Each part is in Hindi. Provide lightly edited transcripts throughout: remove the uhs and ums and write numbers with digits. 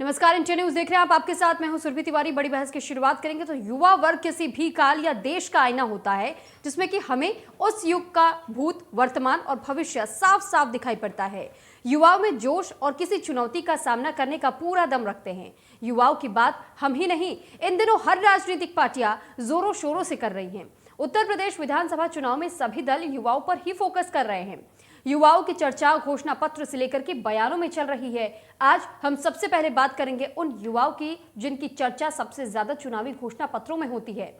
नमस्कार, इंडिया न्यूज देख रहे हैं आप। आपके साथ मैं हूं सुरभि तिवारी। बड़ी बहस की शुरुआत करेंगे तो युवा वर्ग किसी भी काल या देश का आईना होता है जिसमें कि हमें उस युग का भूत, वर्तमान और भविष्य साफ साफ दिखाई पड़ता है। युवाओं में जोश और किसी चुनौती का सामना करने का पूरा दम रखते हैं। युवाओं की बात हम ही नहीं, इन दिनों हर राजनीतिक पार्टियां जोरों शोरों से कर रही हैं। उत्तर प्रदेश विधानसभा चुनाव में सभी दल युवाओं पर ही फोकस कर रहे हैं। युवाओं की चर्चा घोषणा पत्र से लेकर के बयानों में चल रही है। आज हम सबसे पहले बात करेंगे उन युवाओं की जिनकी चर्चा सबसे ज्यादा चुनावी घोषणा पत्रों में होती है।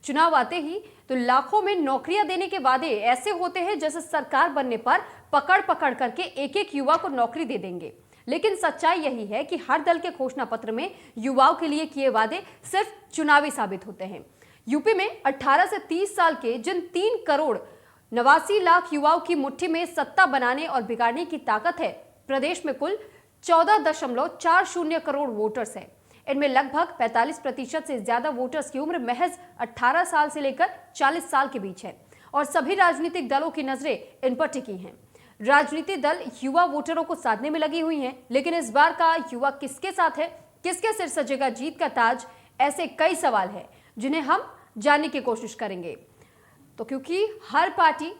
चुनाव आते ही तो लाखों में नौकरियां देने के वादे ऐसे होते हैं जैसे सरकार बनने पर पकड़ पकड़ करके एक एक युवा को नौकरी दे देंगे। लेकिन सच्चाई यही है कि हर दल के घोषणा पत्र में युवाओं के लिए किए वादे सिर्फ चुनावी साबित होते हैं। यूपी में 18 से 30 साल के जिन 3 करोड़ 89 लाख युवाओं की मुट्ठी में सत्ता बनाने और बिगाड़ने की ताकत है, प्रदेश में कुल 14.40 करोड़ वोटर्स हैं। इनमें लगभग 45% से ज्यादा वोटर्स की उम्र महज 18 साल से लेकर 40 साल के बीच है और सभी राजनीतिक दलों की नजरें इन पर टिकी हैं। राजनीतिक दल युवा वोटरों को साधने में लगी हुई हैं, लेकिन इस बार का युवा किसके साथ है, किसके सिर सजेगा जीत का ताज, ऐसे कई सवाल हैं जिन्हें हम जानने की कोशिश करेंगे। तो क्योंकि हर पार्टी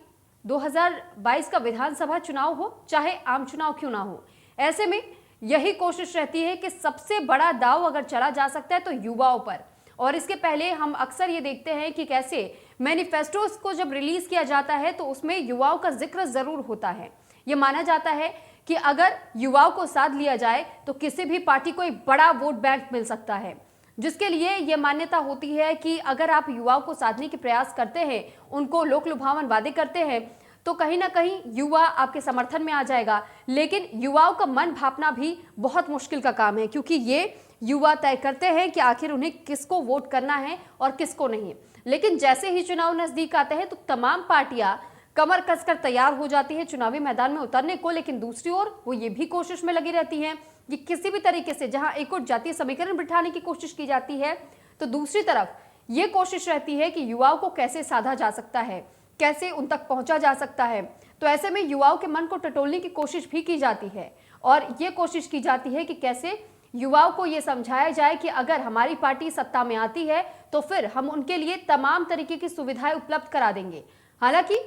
2022 का विधानसभा चुनाव हो चाहे आम चुनाव क्यों ना हो, ऐसे में यही कोशिश रहती है कि सबसे बड़ा दांव अगर चला जा सकता है तो युवाओं पर। और इसके पहले हम अक्सर ये देखते हैं कि कैसे मैनिफेस्टोज को जब रिलीज किया जाता है तो उसमें युवाओं का जिक्र जरूर होता है। ये माना जाता है कि अगर युवाओं को साथ लिया जाए तो किसी भी पार्टी को एक बड़ा वोट बैंक मिल सकता है, जिसके लिए यह मान्यता होती है कि अगर आप युवाओं को साधने के प्रयास करते हैं, उनको लोक लुभावन वादे करते हैं, तो कहीं ना कहीं युवा आपके समर्थन में आ जाएगा। लेकिन युवाओं का मन भापना भी बहुत मुश्किल का काम है, क्योंकि ये युवा तय करते हैं कि आखिर उन्हें किसको वोट करना है और किसको नहीं। लेकिन जैसे ही चुनाव नजदीक आते हैं तो तमाम पार्टियां कमर कसकर तैयार हो जाती है चुनावी मैदान में उतरने को। लेकिन दूसरी ओर वो ये भी कोशिश में लगी रहती हैं कि किसी भी तरीके से जहां एक और जातीय समीकरण बिठाने की कोशिश की जाती है, तो दूसरी तरफ ये कोशिश रहती है कि युवाओं को कैसे साधा जा सकता है, कैसे उन तक पहुंचा जा सकता है। तो ऐसे में युवाओं के मन को टटोलने की कोशिश भी की जाती है और ये कोशिश की जाती है कि कैसे युवाओं को ये समझाया जाए कि अगर हमारी पार्टी सत्ता में आती है तो फिर हम उनके लिए तमाम तरीके की सुविधाएं उपलब्ध करा देंगे। हालांकि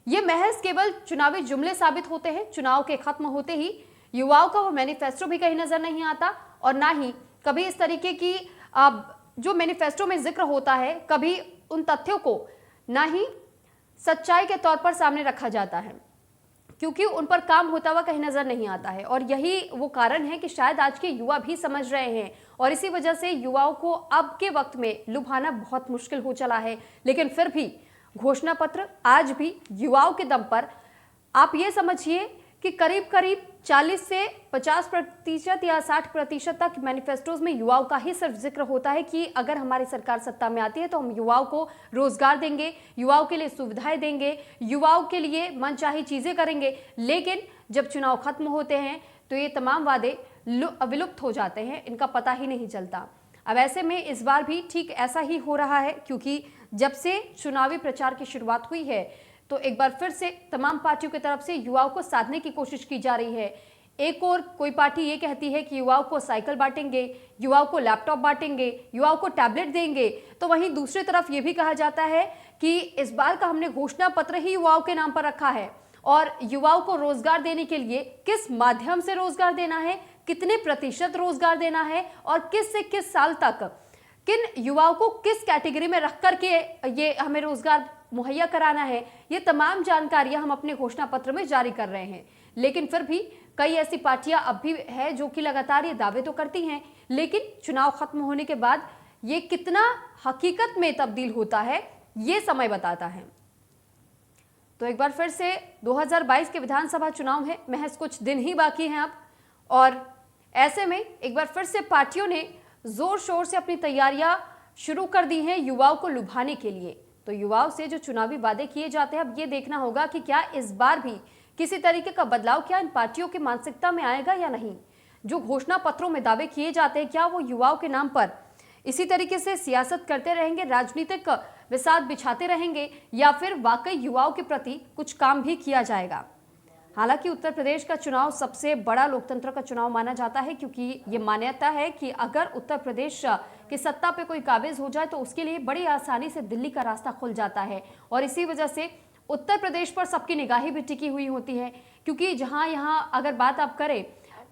ये महज केवल चुनावी जुमले साबित होते हैं। चुनाव के खत्म होते ही युवाओं का वो मैनिफेस्टो भी कहीं नजर नहीं आता और ना ही कभी इस तरीके की जो मैनिफेस्टो में जिक्र होता है, कभी उन तथ्यों को ना ही सच्चाई के तौर पर सामने रखा जाता है, क्योंकि उन पर काम होता हुआ कहीं नजर नहीं आता है। और यही वो कारण है कि शायद आज के युवा भी समझ रहे हैं और इसी वजह से युवाओं को अब के वक्त में लुभाना बहुत मुश्किल हो चला है। लेकिन फिर भी घोषणा पत्र आज भी युवाओं के दम पर, आप ये समझिए कि करीब करीब 40 से 50% या 60% तक मैनिफेस्टोज में युवाओं का ही सिर्फ जिक्र होता है कि अगर हमारी सरकार सत्ता में आती है तो हम युवाओं को रोजगार देंगे, युवाओं के लिए सुविधाएं देंगे, युवाओं के लिए मनचाही चीजें करेंगे। लेकिन जब चुनाव खत्म होते हैं तो ये तमाम वादे विलुप्त हो जाते हैं, इनका पता ही नहीं चलता। अब ऐसे में इस बार भी ठीक ऐसा ही हो रहा है, क्योंकि जब से चुनावी प्रचार की शुरुआत हुई है तो एक बार फिर से तमाम पार्टियों की तरफ से युवाओं को साधने की कोशिश की जा रही है। एक और कोई पार्टी ये कहती है कि युवाओं को साइकिल बांटेंगे, युवाओं को लैपटॉप बांटेंगे, युवाओं को टैबलेट देंगे, तो वहीं दूसरी तरफ ये भी कहा जाता है कि इस बार का हमने घोषणा पत्र ही युवाओं के नाम पर रखा है और युवाओं को रोजगार देने के लिए किस माध्यम से रोजगार देना है, कितने प्रतिशत रोजगार देना है और किस से किस साल तक किन युवाओं को किस कैटेगरी में रख करके ये हमें रोजगार मुहैया कराना है, ये तमाम जानकारियां हम अपने घोषणा पत्र में जारी कर रहे हैं। लेकिन फिर भी कई ऐसी पार्टियां अब भी है जो कि लगातार ये दावे तो करती हैं, लेकिन चुनाव खत्म होने के बाद ये कितना हकीकत में तब्दील होता है ये समय बताता है। तो एक बार फिर से 2022 के विधानसभा चुनाव है, महज कुछ दिन ही बाकी हैं अब, और ऐसे में एक बार फिर से पार्टियों ने जोर शोर से अपनी तैयारियां शुरू कर दी हैं युवाओं को लुभाने के लिए। तो युवाओं से जो चुनावी वादे किए जाते हैं, अब ये देखना होगा कि क्या इस बार भी किसी तरीके का बदलाव क्या इन पार्टियों की मानसिकता में आएगा या नहीं। जो घोषणा पत्रों में दावे किए जाते हैं, क्या वो युवाओं के नाम पर इसी तरीके से सियासत करते रहेंगे, राजनीतिक विसाद बिछाते रहेंगे, या फिर वाकई युवाओं के प्रति कुछ काम भी किया जाएगा। हालांकि उत्तर प्रदेश का चुनाव सबसे बड़ा लोकतंत्र का चुनाव माना जाता है, क्योंकि ये मान्यता है कि अगर उत्तर प्रदेश की सत्ता पे कोई काबिज हो जाए तो उसके लिए बड़ी आसानी से दिल्ली का रास्ता खुल जाता है। और इसी वजह से उत्तर प्रदेश पर सबकी निगाहें भी टिकी हुई होती है, क्योंकि जहां यहाँ अगर बात आप करें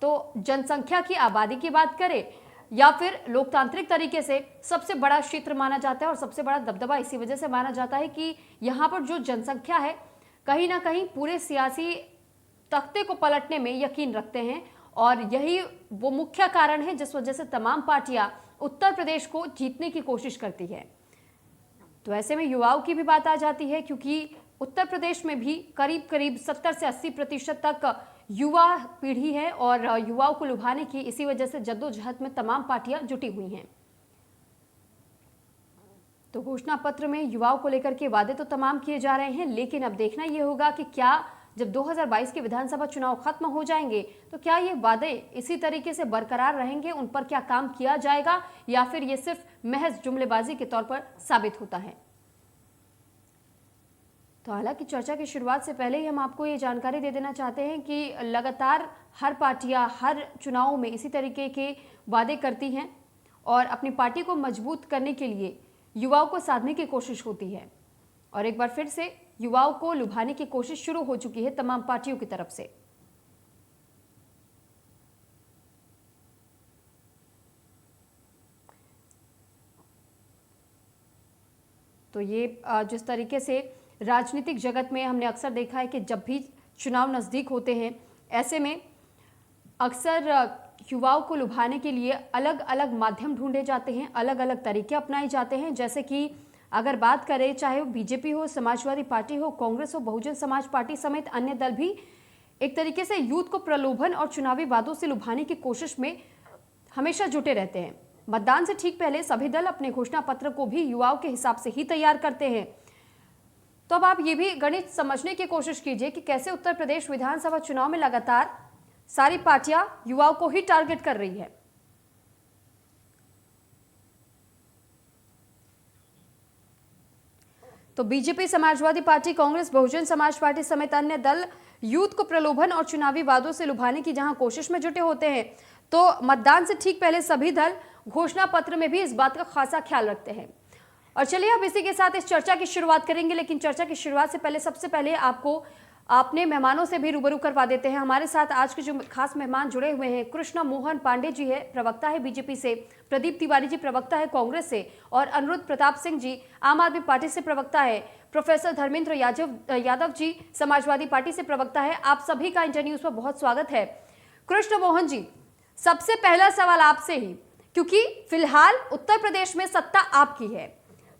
तो जनसंख्या की, आबादी की बात करें या फिर लोकतांत्रिक तरीके से सबसे बड़ा क्षेत्र माना जाता है और सबसे बड़ा दबदबा इसी वजह से माना जाता है कि यहाँ पर जो जनसंख्या है कहीं ना कहीं पूरे सियासी तख्ते को पलटने में यकीन रखते हैं, और यही वो मुख्य कारण है जिस वजह से तमाम पार्टियां उत्तर प्रदेश को जीतने की कोशिश करती है। तो ऐसे में युवाओं की भी बात आ जाती है, क्योंकि उत्तर प्रदेश में भी करीब करीब 70 से 80% तक युवा पीढ़ी है और युवाओं को लुभाने की इसी वजह से जद्दोजहद में तमाम पार्टियां जुटी हुई हैं। तो घोषणा पत्र में युवाओं को लेकर के वादे तो तमाम किए जा रहे हैं, लेकिन अब देखना यह होगा कि क्या जब 2022 के विधानसभा चुनाव खत्म हो जाएंगे तो क्या ये वादे इसी तरीके से बरकरार रहेंगे, उन पर क्या काम किया जाएगा, या फिर ये सिर्फ महज जुमलेबाजी के तौर पर साबित होता है। तो हालांकि चर्चा की शुरुआत से पहले ही हम आपको ये जानकारी दे देना चाहते हैं कि लगातार हर पार्टियां हर चुनावों में इसी तरीके के वादे करती हैं और अपनी पार्टी को मजबूत करने के लिए युवाओं को साधने की कोशिश होती है। और एक बार फिर से युवाओं को लुभाने की कोशिश शुरू हो चुकी है तमाम पार्टियों की तरफ से। तो ये जिस तरीके से राजनीतिक जगत में हमने अक्सर देखा है कि जब भी चुनाव नज़दीक होते हैं ऐसे में अक्सर युवाओं को लुभाने के लिए अलग अलग माध्यम ढूंढे जाते हैं, अलग अलग तरीके अपनाए जाते हैं। जैसे कि अगर बात करें चाहे वो बीजेपी हो, समाजवादी पार्टी हो, कांग्रेस हो, बहुजन समाज पार्टी समेत अन्य दल भी एक तरीके से यूथ को प्रलोभन और चुनावी वादों से लुभाने की कोशिश में हमेशा जुटे रहते हैं। मतदान से ठीक पहले सभी दल अपने घोषणा पत्र को भी युवाओं के हिसाब से ही तैयार करते हैं। तो अब आप ये भी गणित समझने की कोशिश कीजिए कि कैसे उत्तर प्रदेश विधानसभा चुनाव में लगातार सारी पार्टियां युवाओं को ही टारगेट कर रही है। तो BJP, Samajwadi party, Congress, Bahujan Samaj party समेत अन्य दल यूथ को प्रलोभन और चुनावी वादों से लुभाने की जहां कोशिश में जुटे होते हैं, तो मतदान से ठीक पहले सभी दल घोषणा पत्र में भी इस बात का खासा ख्याल रखते हैं। और चलिए अब इसी के साथ इस चर्चा की शुरुआत करेंगे, लेकिन चर्चा की शुरुआत से पहले सबसे पहले आपको अपने मेहमानों से भी रूबरू करवा देते हैं। हमारे साथ आज के जो खास मेहमान जुड़े हुए हैं, कृष्ण मोहन पांडे जी है, प्रवक्ता है बीजेपी से, प्रदीप तिवारी जी प्रवक्ता है कांग्रेस से, और अनुरुद्ध प्रताप सिंह जी आम आदमी पार्टी से प्रवक्ता है, प्रोफेसर धर्मेंद्र यादव जी समाजवादी पार्टी से प्रवक्ता है। आप सभी का इंटर न्यूज पर बहुत स्वागत है। कृष्ण मोहन जी, सबसे पहला सवाल आपसे ही, क्योंकि फिलहाल उत्तर प्रदेश में सत्ता आपकी है,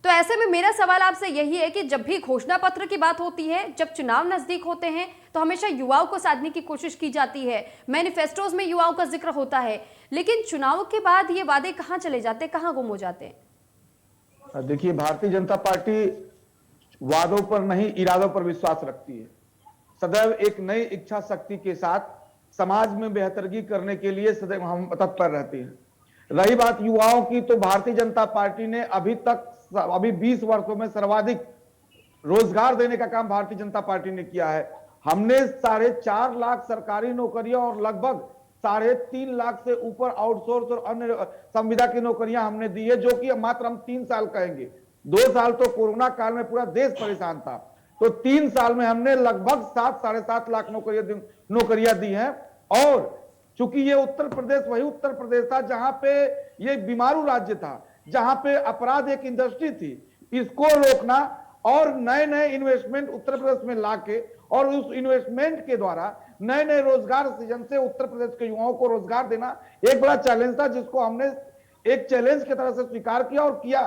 तो ऐसे में मेरा सवाल आपसे यही है कि जब भी घोषणा पत्र की बात होती है, जब चुनाव नजदीक होते हैं, तो हमेशा युवाओं को साधने की कोशिश की जाती है, मैनिफेस्टोज में युवाओं का जिक्र होता है, लेकिन चुनाव के बाद ये वादे कहां चले जाते हैं, कहां गुम हो जाते हैं? देखिए, भारतीय जनता पार्टी वादों पर नहीं इरादों पर विश्वास रखती है। सदैव एक नई इच्छा शक्ति के साथ समाज में बेहतरगी करने के लिए सदैव हम तत्पर रहते हैं। रही बात युवाओं की, तो भारतीय जनता पार्टी ने अभी 20 वर्षों में सर्वाधिक रोजगार देने का काम भारतीय जनता पार्टी ने किया है। हमने 4.5 लाख सरकारी नौकरियां और लगभग 3.5 लाख से ऊपर आउटसोर्स और अन्य संविदा की नौकरियां हमने दी है, जो कि मात्र हम 3 साल कहेंगे। 2 साल तो कोरोना काल में पूरा देश परेशान था, तो 3 साल में हमने लगभग 7-7.5 लाख नौकरियां दी हैं। और चूंकि ये उत्तर प्रदेश वही उत्तर प्रदेश था जहां पे ये बीमारू राज्य था, जहां पे अपराध एक इंडस्ट्री थी, इसको रोकना और नए नए इन्वेस्टमेंट उत्तर प्रदेश में लाके और उस इन्वेस्टमेंट के द्वारा नए नए रोजगार सृजन से उत्तर प्रदेश के युवाओं को रोजगार देना एक बड़ा चैलेंज था, जिसको हमने एक चैलेंज की तरह से स्वीकार किया और किया।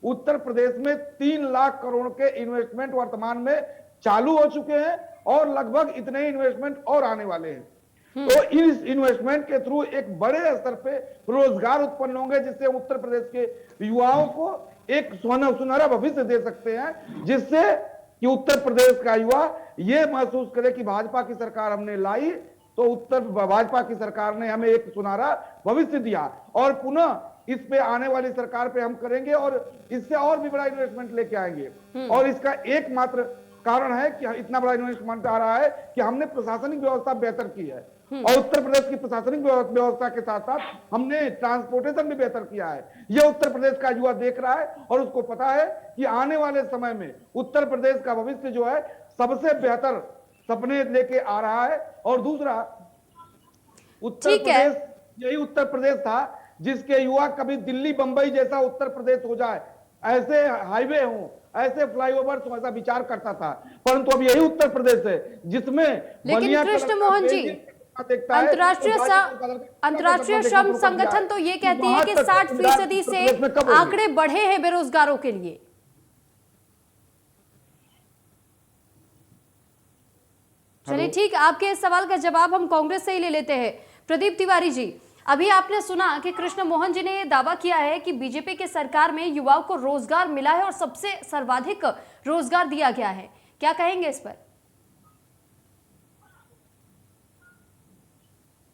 उत्तर प्रदेश में 3 लाख करोड़ के इन्वेस्टमेंट वर्तमान में चालू हो चुके हैं और लगभग इतने इन्वेस्टमेंट और आने वाले हैं। तो इस इन्वेस्टमेंट के थ्रू एक बड़े स्तर पे रोजगार उत्पन्न होंगे, जिससे उत्तर प्रदेश के युवाओं को एक सुनहरा भविष्य दे सकते हैं, जिससे कि उत्तर प्रदेश का युवा ये महसूस करे कि भाजपा की सरकार हमने लाई तो भाजपा की सरकार ने हमें एक सुनहरा भविष्य दिया और पुनः इस पे आने वाली सरकार पे हम करेंगे और इससे और भी बड़ा इन्वेस्टमेंट लेके आएंगे। और इसका एकमात्र कारण है कि इतना बड़ा इन्वेस्टमेंट आ रहा है कि हमने प्रशासनिक व्यवस्था बेहतर की है, और उत्तर प्रदेश की प्रशासनिक व्यवस्था के साथ साथ हमने ट्रांसपोर्टेशन भी बेहतर किया है। यह उत्तर प्रदेश का युवा देख रहा है और उसको पता है कि आने वाले समय में उत्तर प्रदेश का भविष्य जो है सबसे बेहतर सपने लेके आ रहा है। और दूसरा, उत्तर प्रदेश यही उत्तर प्रदेश था जिसके युवा कभी दिल्ली बंबई जैसा उत्तर प्रदेश हो जाए, ऐसे हाईवे हो, ऐसे फ्लाईओवर हो, ऐसा विचार करता था, परंतु अब यही उत्तर प्रदेश है जिसमें लेकिन कृष्ण मोहन जी, अंतर्राष्ट्रीय श्रम संगठन तो ये कहती है कि 60% से आंकड़े बढ़े हैं बेरोजगारों के लिए। चलिए ठीक, आपके इस सवाल का जवाब हम कांग्रेस से ही ले लेते हैं। प्रदीप तिवारी जी, अभी आपने सुना कि कृष्ण मोहन जी ने यह दावा किया है कि बीजेपी के सरकार में युवाओं को रोजगार मिला है और सबसे सर्वाधिक रोजगार दिया गया है, क्या कहेंगे इस पर?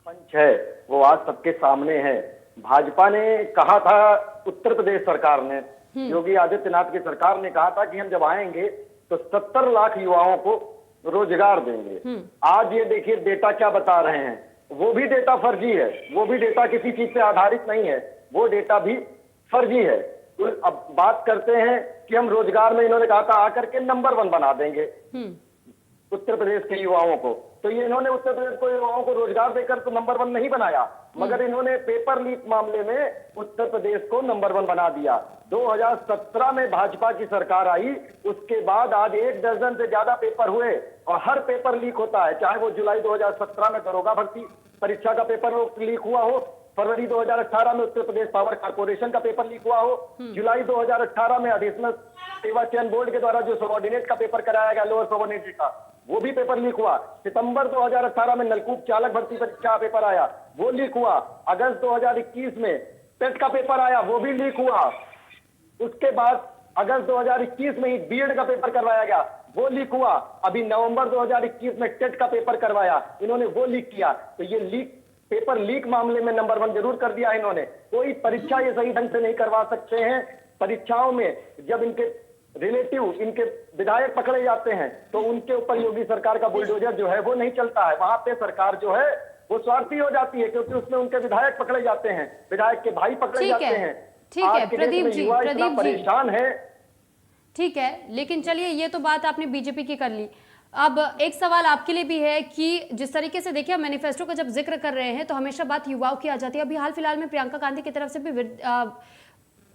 पंच है वो आज सबके सामने है। भाजपा ने कहा था, उत्तर प्रदेश सरकार ने, योगी आदित्यनाथ की सरकार ने कहा था कि हम जब आएंगे तो 70 लाख युवाओं को रोजगार देंगे। आज ये देखिए डेटा क्या बता रहे हैं, वो भी डेटा फर्जी है, वो भी डेटा किसी चीज पे आधारित नहीं है, वो डेटा भी फर्जी है। तो अब बात करते हैं कि हम रोजगार में, इन्होंने कहा था आकर के नंबर 1 बना देंगे उत्तर प्रदेश के युवाओं को, तो ये इन्होंने उत्तर प्रदेश को युवाओं को रोजगार देकर तो नंबर 1 नहीं बनाया, मगर इन्होंने पेपर लीक मामले में उत्तर प्रदेश को नंबर 1 बना दिया। 2017 में भाजपा की सरकार आई, उसके बाद आज 1 दर्जन से ज्यादा पेपर हुए और हर पेपर लीक होता है, चाहे वो जुलाई 2017 में दरोगा भर्ती परीक्षा का पेपर लीक हुआ हो, फरवरी 2018 में उत्तर प्रदेश पावर कॉर्पोरेशन का पेपर लीक हुआ हो, जुलाई 2018 में एडिशनल सेवा चयन बोर्ड के द्वारा जो सबऑर्डिनेट का पेपर कराया गया, लोअर सबऑर्डिनेट का, वो भी पेपर लीक हुआ। सितंबर 2018 में नलकूप चालक भर्ती परीक्षा पेपर आया, वो लीक हुआ। अगस्त 2021 में टेट का पेपर आया, वो भी लीक हुआ। उसके बाद अगस्त 2021 में ही बीएड का पेपर करवाया गया, वो लीक हुआ। अभी नवंबर 2021 में टेट का पेपर करवाया, इन्होंने वो लीक किया। तो ये लीक, पेपर लीक मामले में नंबर 1 जरूर कर दिया इन्होंने। कोई परीक्षा ये सही ढंग से नहीं करवा सकते हैं। परीक्षाओं में जब इनके रिलेटिव, इनके विधायक पकड़े जाते हैं तो उनके ऊपर योगी सरकार का बुलडोजर जो है वो नहीं चलता है। वहां पे सरकार जो है वो स्वार्थी हो जाती है, क्योंकि उसमें उनके विधायक पकड़े जाते हैं, विधायक के भाई पकड़े जाते हैं। ठीक है प्रदीप जी, परेशान है। ठीक है, लेकिन चलिए ये तो बात आपने बीजेपी की कर ली। अब एक सवाल आपके लिए भी है कि जिस तरीके से देखिए मैनिफेस्टो का जब जिक्र कर रहे हैं तो हमेशा बात युवाओं की आ जाती है। अभी हाल फिलहाल में प्रियंका गांधी की तरफ से भी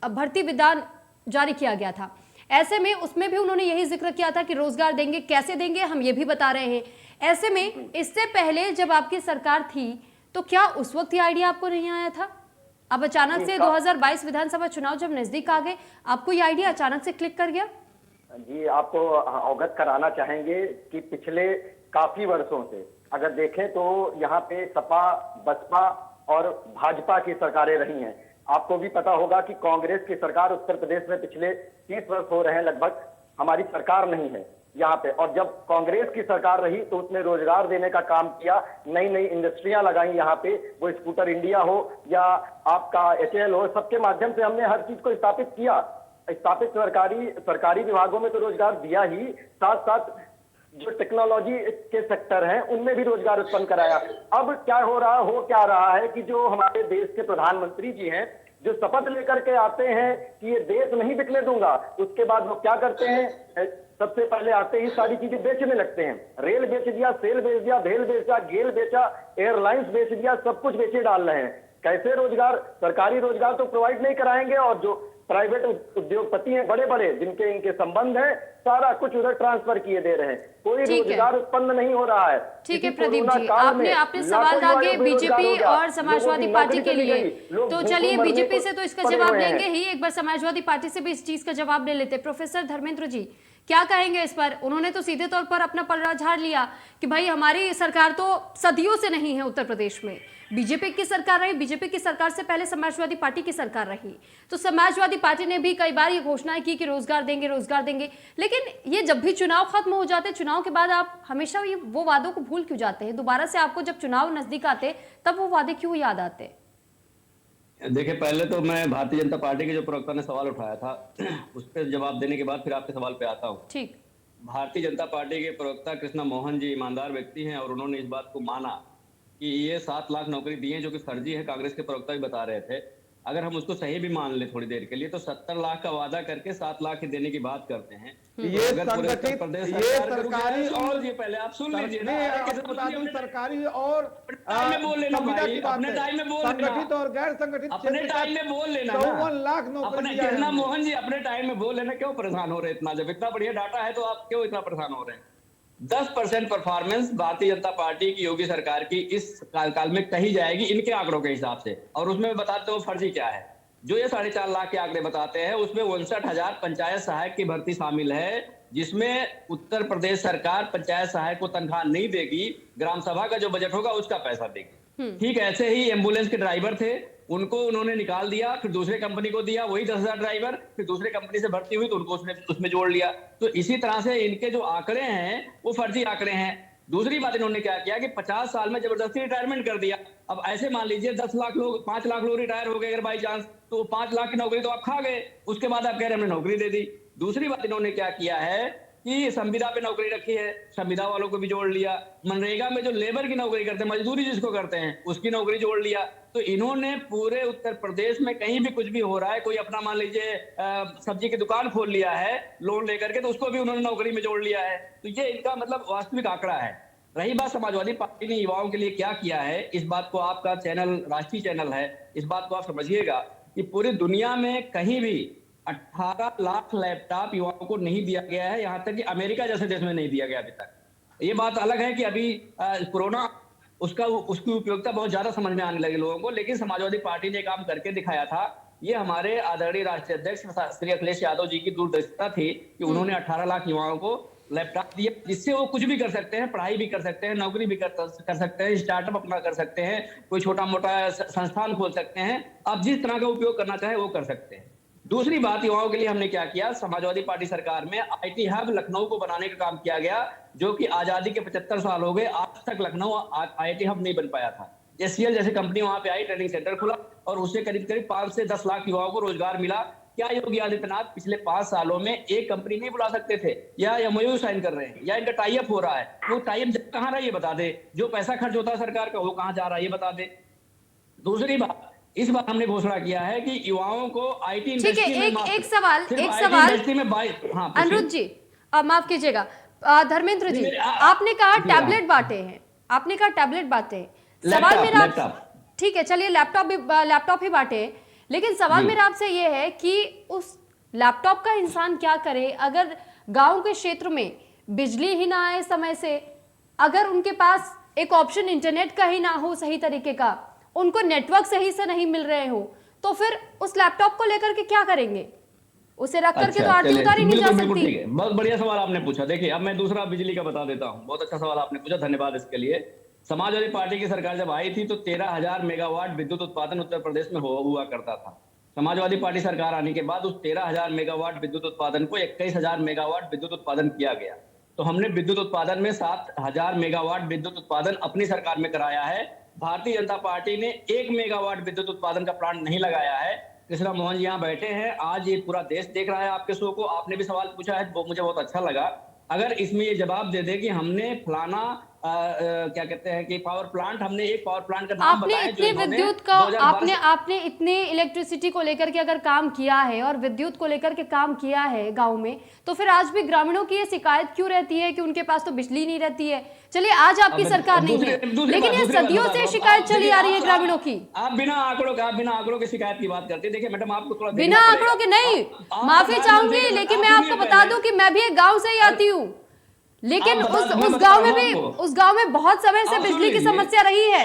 भर्ती विधान जारी किया गया था, ऐसे में उसमें भी उन्होंने यही जिक्र किया था कि रोजगार देंगे, कैसे देंगे हम ये भी बता रहे हैं। ऐसे में इससे पहले जब आपकी सरकार थी तो क्या उस वक्त ये आइडिया आपको नहीं आया था? अब अचानक से 2022 विधानसभा चुनाव जब नजदीक आ गए, आपको ये आइडिया अचानक से क्लिक कर गया? जी, आपको अवगत कराना चाहेंगे कि पिछले काफी वर्षों से अगर देखें तो यहाँ पे सपा, बसपा और भाजपा की सरकारें रही हैं। आपको भी पता होगा कि कांग्रेस की सरकार उत्तर प्रदेश में पिछले 30 वर्ष हो रहे हैं लगभग, हमारी सरकार नहीं है यहाँ पे। और जब कांग्रेस की सरकार रही तो उसने रोजगार देने का काम किया, नई नई इंडस्ट्रियां लगाई यहाँ पे, वो स्कूटर इंडिया हो या आपका HAL हो, सबके माध्यम से हमने हर चीज को स्थापित किया। स्थापित सरकारी विभागों में तो रोजगार दिया ही, साथ साथ जो टेक्नोलॉजी के सेक्टर हैं उनमें भी रोजगार उत्पन्न कराया। अब क्या हो रहा है कि जो हमारे देश के प्रधानमंत्री जी हैं, जो शपथ लेकर के आते हैं कि ये देश नहीं बिकने दूंगा, उसके बाद वो क्या करते हैं, सबसे पहले आते ही सारी चीजें बेचने लगते हैं। रेल बेच दिया, सेल बेच दिया, भेल बेचा, गेल बेचा, एयरलाइंस बेच दिया, सब कुछ बेचे डाल रहे हैं। कैसे रोजगार, सरकारी रोजगार तो प्रोवाइड नहीं कराएंगे, और जो प्राइवेट उद्योगपति हैं बड़े बड़े जिनके इनके संबंध है, सारा कुछ उधर ट्रांसफर किए दे रहे हैं, कोई रोजगार उत्पन्न नहीं हो रहा है। ठीक है प्रदीप जी, आपने सवाल दागे बीजेपी और समाजवादी पार्टी के लिए, तो चलिए बीजेपी से तो इसका जवाब लेंगे ही, एक बार समाजवादी पार्टी से भी इस चीज का जवाब ले लेते। प्रोफेसर धर्मेंद्र जी, क्या कहेंगे इस पर? उन्होंने तो सीधे तौर पर अपना पलड़ा झाड़ लिया कि भाई हमारी सरकार तो सदियों से नहीं है उत्तर प्रदेश में, बीजेपी की सरकार रही, बीजेपी की सरकार से पहले समाजवादी पार्टी की सरकार रही, तो समाजवादी पार्टी ने भी कई बार ये घोषणाएं की कि रोजगार देंगे, लेकिन ये जब भी चुनाव खत्म हो जाते, चुनाव के बाद आप हमेशा ये वो वादों को भूल क्यों जाते हैं? दोबारा से आपको जब चुनाव नजदीक आते तब वो वादे क्यों याद आते? देखिए, पहले तो मैं भारतीय जनता पार्टी के जो प्रवक्ता ने सवाल उठाया था उस पर जवाब देने के बाद फिर आपके सवाल पे आता हूँ। ठीक। भारतीय जनता पार्टी के प्रवक्ता कृष्णा मोहन जी ईमानदार व्यक्ति हैं और उन्होंने इस बात को माना कि ये 7 लाख नौकरी दी है, जो कि फर्जी है। कांग्रेस के प्रवक्ता भी बता रहे थे। अगर हम उसको सही भी मान ले थोड़ी देर के लिए, तो 70 लाख का वादा करके 7 लाख ही देने की बात करते हैं। ये अगर पूरे उत्तर संगठित, प्रदेश ये सरकार सरकारी और ये पहले आप सुन लीजिए ना। मैं आपको बता दूं, सरकारी और टाइम में बोल लेना संविदा भाई, की बात अपने है। टाइम में बोल लेना। संगठित और गैर संगठित अपने टाइम में बोल लेना ना। 54 लाख नौकरी अपने दिया है कृष्णा हमने। मोहन जी अपने टाइम में बोल लेना। क्यों परेशान हो रहे इतना? जब इतना बढ़िया डाटा है तो आप क्यों इतना परेशान हो रहे हैं? 10% परफॉर्मेंस भारतीय जनता पार्टी की योगी सरकार की इस काल में कही जाएगी इनके आंकड़ों के हिसाब से। और उसमें बताते हो फर्जी क्या है। जो ये 4.5 लाख के आंकड़े बताते हैं, उसमें 59,000 पंचायत सहायक की भर्ती शामिल है, जिसमें उत्तर प्रदेश सरकार पंचायत सहायक को तनख्वाह नहीं देगी, ग्राम सभा का जो बजट होगा उसका पैसा देगी। ठीक ऐसे ही एम्बुलेंस के ड्राइवर थे, उनको उन्होंने निकाल दिया, फिर दूसरे कंपनी को दिया, वही 10,000 ड्राइवर, फिर दूसरे कंपनी से भर्ती हुई तो उनको उसमें जोड़ लिया। तो इसी तरह से इनके जो आंकड़े हैं वो फर्जी आंकड़े हैं। दूसरी बात इन्होंने क्या किया कि 50 साल में जबरदस्ती रिटायरमेंट कर दिया। अब ऐसे मान लीजिए 10 लाख लोग, 5 लाख लोग रिटायर हो गए अगर बाई चांस, तो 5 लाख की नौकरी तो आप खा गए। उसके बाद आप कह रहे हैं हमने नौकरी दे दी। दूसरी बात इन्होंने क्या किया है कि संविदा पे नौकरी रखी है, संविदा वालों को भी जोड़ लिया। मनरेगा में जो लेबर की नौकरी करते हैं, मजदूरी जिसको करते हैं, उसकी नौकरी जोड़ लिया। तो इन्होंने पूरे उत्तर प्रदेश में कहीं भी कुछ भी हो रहा है, कोई अपना मान लीजिए सब्जी की दुकान खोल लिया है लोन लेकर के, तो उसको भी उन्होंने नौकरी में जोड़ लिया है। तो ये इनका मतलब वास्तविक आंकड़ा है। रही बात समाजवादी पार्टी ने युवाओं के लिए क्या किया है, इस बात को आपका चैनल राष्ट्रीय चैनल है, इस बात को आप समझिएगा कि पूरी दुनिया में कहीं भी 18 लाख लैपटॉप युवाओं को नहीं दिया गया है, यहां तक कि अमेरिका जैसे देश में नहीं दिया गया अभी तक। ये बात अलग है कि अभी कोरोना उसकी उपयोगिता बहुत ज्यादा समझ में आने लगी लोगों को, लेकिन समाजवादी पार्टी ने काम करके दिखाया था। ये हमारे आदरणीय राष्ट्रीय अध्यक्ष श्री अखिलेश यादव जी की दूरदर्शिता थी कि उन्होंने 18 लाख युवाओं को लैपटॉप दिए, जिससे वो कुछ भी कर सकते हैं, पढ़ाई भी कर सकते हैं, नौकरी भी कर सकते हैं, स्टार्टअप अपना कर सकते हैं, कोई छोटा मोटा संस्थान खोल सकते हैं। आप जिस तरह का उपयोग करना चाहे वो कर सकते हैं। दूसरी बात, युवाओं के लिए हमने क्या किया, समाजवादी पार्टी सरकार में आईटी हब लखनऊ को बनाने का काम किया गया, जो कि आजादी के 75 साल हो गए, आज तक लखनऊ आईटी हब नहीं बन पाया था। एचसीएल जैसी कंपनी वहां पे आई, ट्रेनिंग सेंटर खुला और उससे करीब करीब 5 से 10 लाख युवाओं को रोजगार मिला। क्या योगी आदित्यनाथ पिछले 5 सालों में एक कंपनी नहीं बुला सकते थे? या एमओयू साइन कर रहे हैं, या इनका टाई अप हो रहा है, वो टाई अप कहां रहा है ये बता दे। जो पैसा खर्च होता है सरकार का वो कहां जा रहा है ये बता दे। दूसरी बात, इस बार हमने घोषणा किया है कि युवाओं को आईटी ठीक है, एक सवाल इंडस्ट्री में हाँ, अनुरुद्ध जी माफ कीजिएगा, धर्मेंद्र जी आपने कहा टैबलेट बांटे हैं, आपने कहा टैबलेट बांटे हैं। सवाल मेरा, ठीक है चलिए लैपटॉप ही बांटे हैं, लेकिन सवाल मेरा आपसे ये है कि उस लैपटॉप का इंसान क्या करे अगर गांव के क्षेत्र में बिजली ही ना आए समय से, अगर उनके पास एक ऑप्शन इंटरनेट का ही ना हो सही तरीके का, उनको नेटवर्क सही से नहीं मिल रहे हो, तो फिर उस लैपटॉप को लेकर के क्या करेंगे? उसे रख करके तो आरती उतारी नहीं जा सकती। बहुत बढ़िया सवाल आपने पूछा। देखिए अब मैं दूसरा बिजली का बता देता हूँ। बहुत अच्छा सवाल आपने पूछा, धन्यवाद इसके लिए। समाजवादी पार्टी की सरकार जब आई थी तो 13,000 मेगावाट विद्युत उत्पादन उत्तर प्रदेश में हुआ करता था। समाजवादी पार्टी सरकार आने के बाद उस 13,000 मेगावाट विद्युत उत्पादन को 21,000 मेगावाट विद्युत उत्पादन किया गया। तो हमने विद्युत उत्पादन में 7,000 मेगावाट विद्युत उत्पादन अपनी सरकार में कराया है। भारतीय जनता पार्टी ने 1 मेगावाट विद्युत उत्पादन का प्लांट नहीं लगाया है। कृष्णा मोहन जी यहाँ बैठे हैं, आज ये पूरा देश देख रहा है आपके शो को। आपने भी सवाल पूछा है, वो मुझे बहुत अच्छा लगा। अगर इसमें ये जवाब दे दे कि हमने फलाना क्या कहते हैं कि पावर प्लांट, हमने एक पावर प्लांट का नाम बताया, इतने विद्युत का आपने इतने इलेक्ट्रिसिटी को लेकर के अगर काम किया है और विद्युत को लेकर के काम किया है गांव में, तो फिर आज भी ग्रामीणों की ये शिकायत क्यों रहती है कि उनके पास तो बिजली नहीं रहती है? चलिए आज आपकी सरकार नहीं है, लेकिन ये सदियों से शिकायत चली आ रही है ग्रामीणों की। आप बिना आंकड़ों की शिकायत की बात करते हैं। देखिए मैडम, आपको थोड़ा बिना आंकड़ों के नहीं, माफी चाहूंगी, लेकिन मैं आपको बता दूं कि मैं भी एक गाँव से ही आती हूँ, लेकिन उस गांव में बहुत समय से बिजली की समस्या रही है।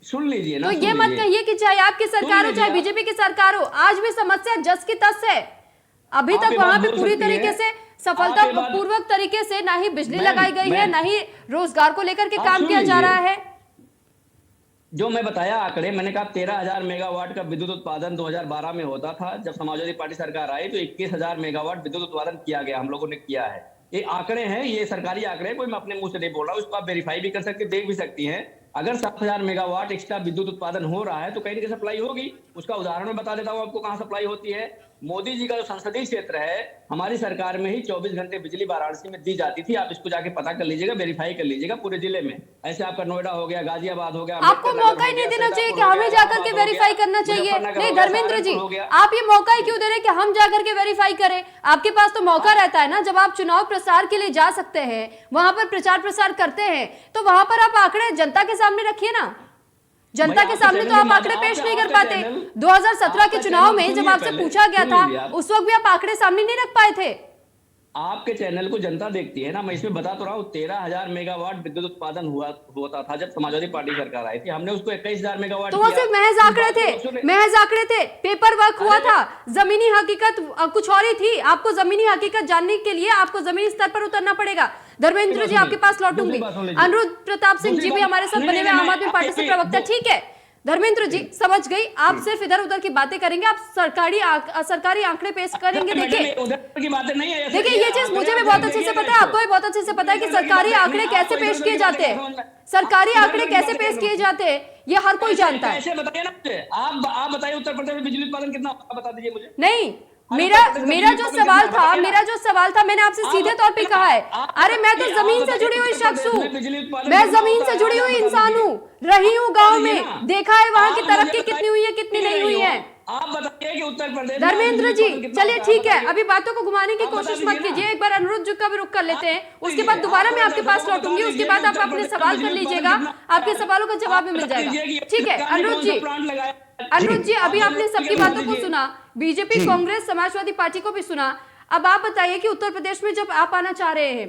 सुन लीजिए ना, तो ये मत कहिए कि चाहे आपकी सरकार हो चाहे बीजेपी की सरकार हो, आज भी समस्या जस की तस है। अभी तक वहां पे पूरी तरीके से सफलता पूर्वक तरीके से ना ही बिजली लगाई गई है, ना ही रोजगार को लेकर के काम किया जा रहा है। जो मैं बताया आंकड़े, मैंने कहा 13,000 मेगावाट का विद्युत उत्पादन 2012 में होता था। जब समाजवादी पार्टी सरकार आई तो 21,000 मेगावाट विद्युत उत्पादन किया गया, हम लोगों ने किया है। ये आंकड़े हैं, ये सरकारी आंकड़े, कोई मैं अपने मुंह से नहीं बोल रहा हूँ, उसको आप वेरीफाई भी कर सकते, देख भी सकती हैं। अगर 7,000 मेगावाट एक्स्ट्रा विद्युत उत्पादन हो रहा है तो कहीं ना कहीं सप्लाई होगी। उसका उदाहरण मैं बता देता हूँ आपको कहाँ सप्लाई होती है। मोदी जी का जो संसदीय क्षेत्र है, हमारी सरकार में ही 24 घंटे बिजली वाराणसी में दी जाती थी। आप इसको जाके पता कर लीजिएगा, वेरीफाई कर लीजिएगा पूरे जिले में। ऐसे आपका नोएडा हो गया, गाजियाबाद हो गया, आपको मौका ही नहीं देना चाहिए कि हमें जाकर के वेरीफाई करना चाहिए? नहीं धर्मेंद्र जी, आप ये मौका ही क्यों दे रहे हैं कि हम जाकर के वेरीफाई करें? आपके पास तो मौका रहता है ना, जब आप चुनाव प्रसार के लिए जा सकते हैं, वहां पर प्रचार प्रसार करते हैं, तो वहां पर आप आंकड़े जनता के सामने रखिए ना। जनता के सामने तो आप आंकड़े पेश नहीं कर पाते। 2017 के चुनाव में जब आपसे पूछा गया था, उस वक्त भी आप आंकड़े सामने नहीं रख पाए थे। आपके चैनल को जनता देखती है ना, मैं इसमें बता तो रहा हूँ। 13,000 मेगावाट विद्युत उत्पादन होता था जब समाजवादी पार्टी सरकार आई थी। हमने उसको 21,000 मेगावाट तो वो सिर्फ महज आंकड़े थे, महज आंकड़े थे। पेपर वर्क हुआ था, जमीनी हकीकत कुछ और ही थी। आपको जमीनी हकीकत जानने के लिए आपको जमीनी स्तर पर उतरना पड़ेगा। धर्मेंद्र जी, आपके पास लौटूंगी। अनुरुद्ध प्रताप सिंह जी भी हमारे साथ बने हुए आम आदमी पार्टी से प्रवक्ता। ठीक है धर्मेंद्र जी, समझ गई। आप सिर्फ इधर उधर की बातें करेंगे, आप सरकारी आंकड़े पेश करेंगे। देखिए ये चीज मुझे भी बहुत अच्छे से पता है, आपको भी बहुत अच्छे से पता है कि सरकारी आंकड़े कैसे पेश किए जाते हैं। सरकारी आंकड़े कैसे पेश किए जाते हैं ये हर कोई जानता है। ऐसे बताइए ना मुझे, आप बताइए उत्तर प्रदेश में बिजली उत्पादन कितना होगा, बता दीजिए मुझे। नहीं, मेरा जो सवाल था मैंने आपसे सीधे तौर पे कहा है, अरे मैं तो जमीन से जुड़ी हुई शख्स हूँ, मैं जमीन से जुड़ी हुई इंसान हूँ, रही हूँ गांव में, देखा है वहां की तरक्की कितनी हुई है कितनी नहीं हुई है। आप बताइए कि उत्तर प्रदेश। धर्मेंद्र जी चलिए ठीक है, अभी बातों को घुमाने की कोशिश मत कीजिए। एक बार अनुरुद्ध जी का भी रुख कर लेते हैं, उसके बाद दोबारा मैं आपके पास लौटूंगी। उसके बाद आप अपने सवाल कर लीजिएगा, आपके सवालों का जवाब भी मिल जाएगा। ठीक है अनुरुद्ध जी, अभी आपने सबकी बातों को सुना, बीजेपी कांग्रेस समाजवादी पार्टी को भी सुना। अब आप बताइए कि उत्तर प्रदेश में जब आप आना चाह रहे हैं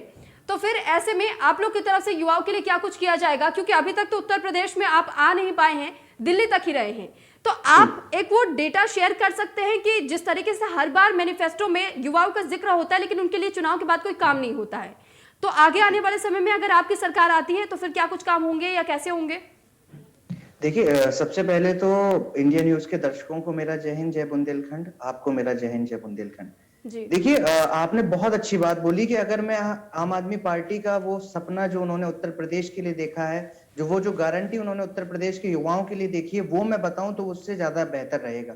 तो फिर ऐसे में आप लोग की तरफ से युवाओं के लिए क्या कुछ किया जाएगा? क्योंकि अभी तक तो उत्तर प्रदेश में आप आ नहीं पाए हैं, दिल्ली तक ही रहे हैं। तो आप एक वो डेटा शेयर कर सकते हैं कि जिस तरीके से हर बार मैनिफेस्टो में युवाओं का जिक्र होता है लेकिन उनके लिए चुनाव के बाद कोई काम नहीं होता है, तो आगे आने वाले समय में अगर आपकी सरकार आती है तो फिर क्या कुछ काम होंगे या कैसे होंगे? देखिए, सबसे पहले तो इंडिया न्यूज के दर्शकों को मेरा जय हिंद जय बुंदेलखंड, आपको मेरा जय हिंद जय बुंदेलखंड। देखिए, आपने बहुत अच्छी बात बोली कि अगर मैं आम आदमी पार्टी का वो सपना जो उन्होंने उत्तर प्रदेश के लिए देखा है, जो गारंटी उन्होंने उत्तर प्रदेश के युवाओं के लिए देखी है, वो मैं बताऊं तो उससे ज्यादा बेहतर रहेगा।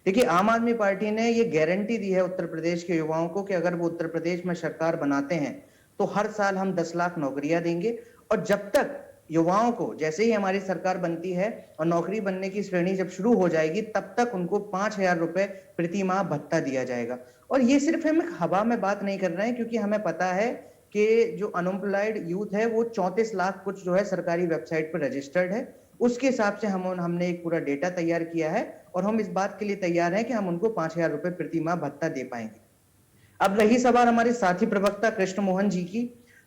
देखिए, आम आदमी पार्टी ने ये गारंटी दी है उत्तर प्रदेश के युवाओं को कि अगर वो उत्तर प्रदेश में सरकार बनाते हैं तो हर साल हम 10 लाख नौकरियां देंगे। और जब तक युवाओं को, जैसे ही हमारी सरकार बनती है और नौकरी बनने की श्रेणी जब शुरू हो जाएगी, तब तक उनको 5,000 रुपए प्रति माह भत्ता दिया जाएगा। और ये सिर्फ हम हवा में बात नहीं कर रहे हैं, क्योंकि हमें पता है कि जो अनएम्प्लॉयड यूथ है वो 34 लाख कुछ जो है सरकारी वेबसाइट पर रजिस्टर्ड है। उसके हिसाब से हमने एक पूरा डेटा तैयार किया है और हम इस बात के लिए तैयार हैं कि हम उनको 5,000 रुपए प्रति माह भत्ता दे पाएंगे। अब रही सवाल हमारे साथी प्रवक्ता कृष्ण मोहन जी की,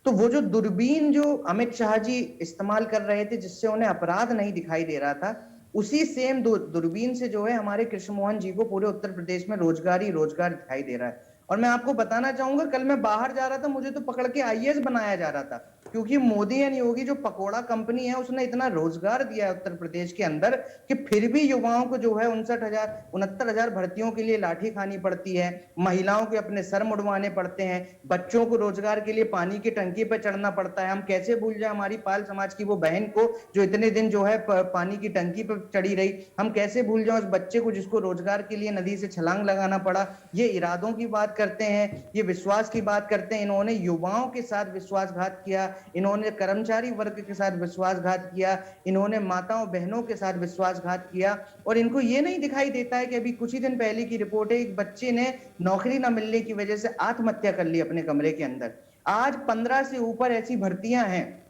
तो वो जो दूरबीन जो अमित शाह जी इस्तेमाल कर रहे थे जिससे उन्हें अपराध नहीं दिखाई दे रहा था, उसी सेम दूरबीन से जो है हमारे कृष्ण मोहन जी को पूरे उत्तर प्रदेश में रोजगार ही रोजगार दिखाई दे रहा है। और मैं आपको बताना चाहूंगा, कल मैं बाहर जा रहा था, मुझे तो पकड़ के आईएएस बनाया जा रहा था, क्योंकि मोदी एंड योगी जो पकोड़ा कंपनी है उसने इतना रोजगार दिया है उत्तर प्रदेश के अंदर कि फिर भी युवाओं को जो है 69,000 भर्तियों के लिए लाठी खानी पड़ती है, महिलाओं के अपने सर मुड़वाने पड़ते हैं, बच्चों को रोजगार के लिए पानी की टंकी पर चढ़ना पड़ता है। हम कैसे भूल जाए हमारी पाल समाज की वो बहन को जो इतने दिन जो है पानी की टंकी पर चढ़ी रही, हम कैसे भूल जाए उस बच्चे को जिसको रोजगार के लिए नदी से छलांग लगाना पड़ा। ये इरादों की बात करते हैं, ये विश्वास की बात करते हैं। इन्होंने युवाओं के साथ विश्वासघात किया, इन्होंने कर्मचारी वर्ग के साथ विश्वासघात किया, इन्होंने माताओं बहनों के साथ विश्वासघात किया। और इनको ये नहीं दिखाई देता है कि अभी कुछ ही दिन पहले की रिपोर्ट है, एक बच्चे ने नौकरी न मिलने की वजह से आत्महत्या कर ली अपने कमरे के अंदर। आज 15 से ऊपर ऐसी भर्तियां हैं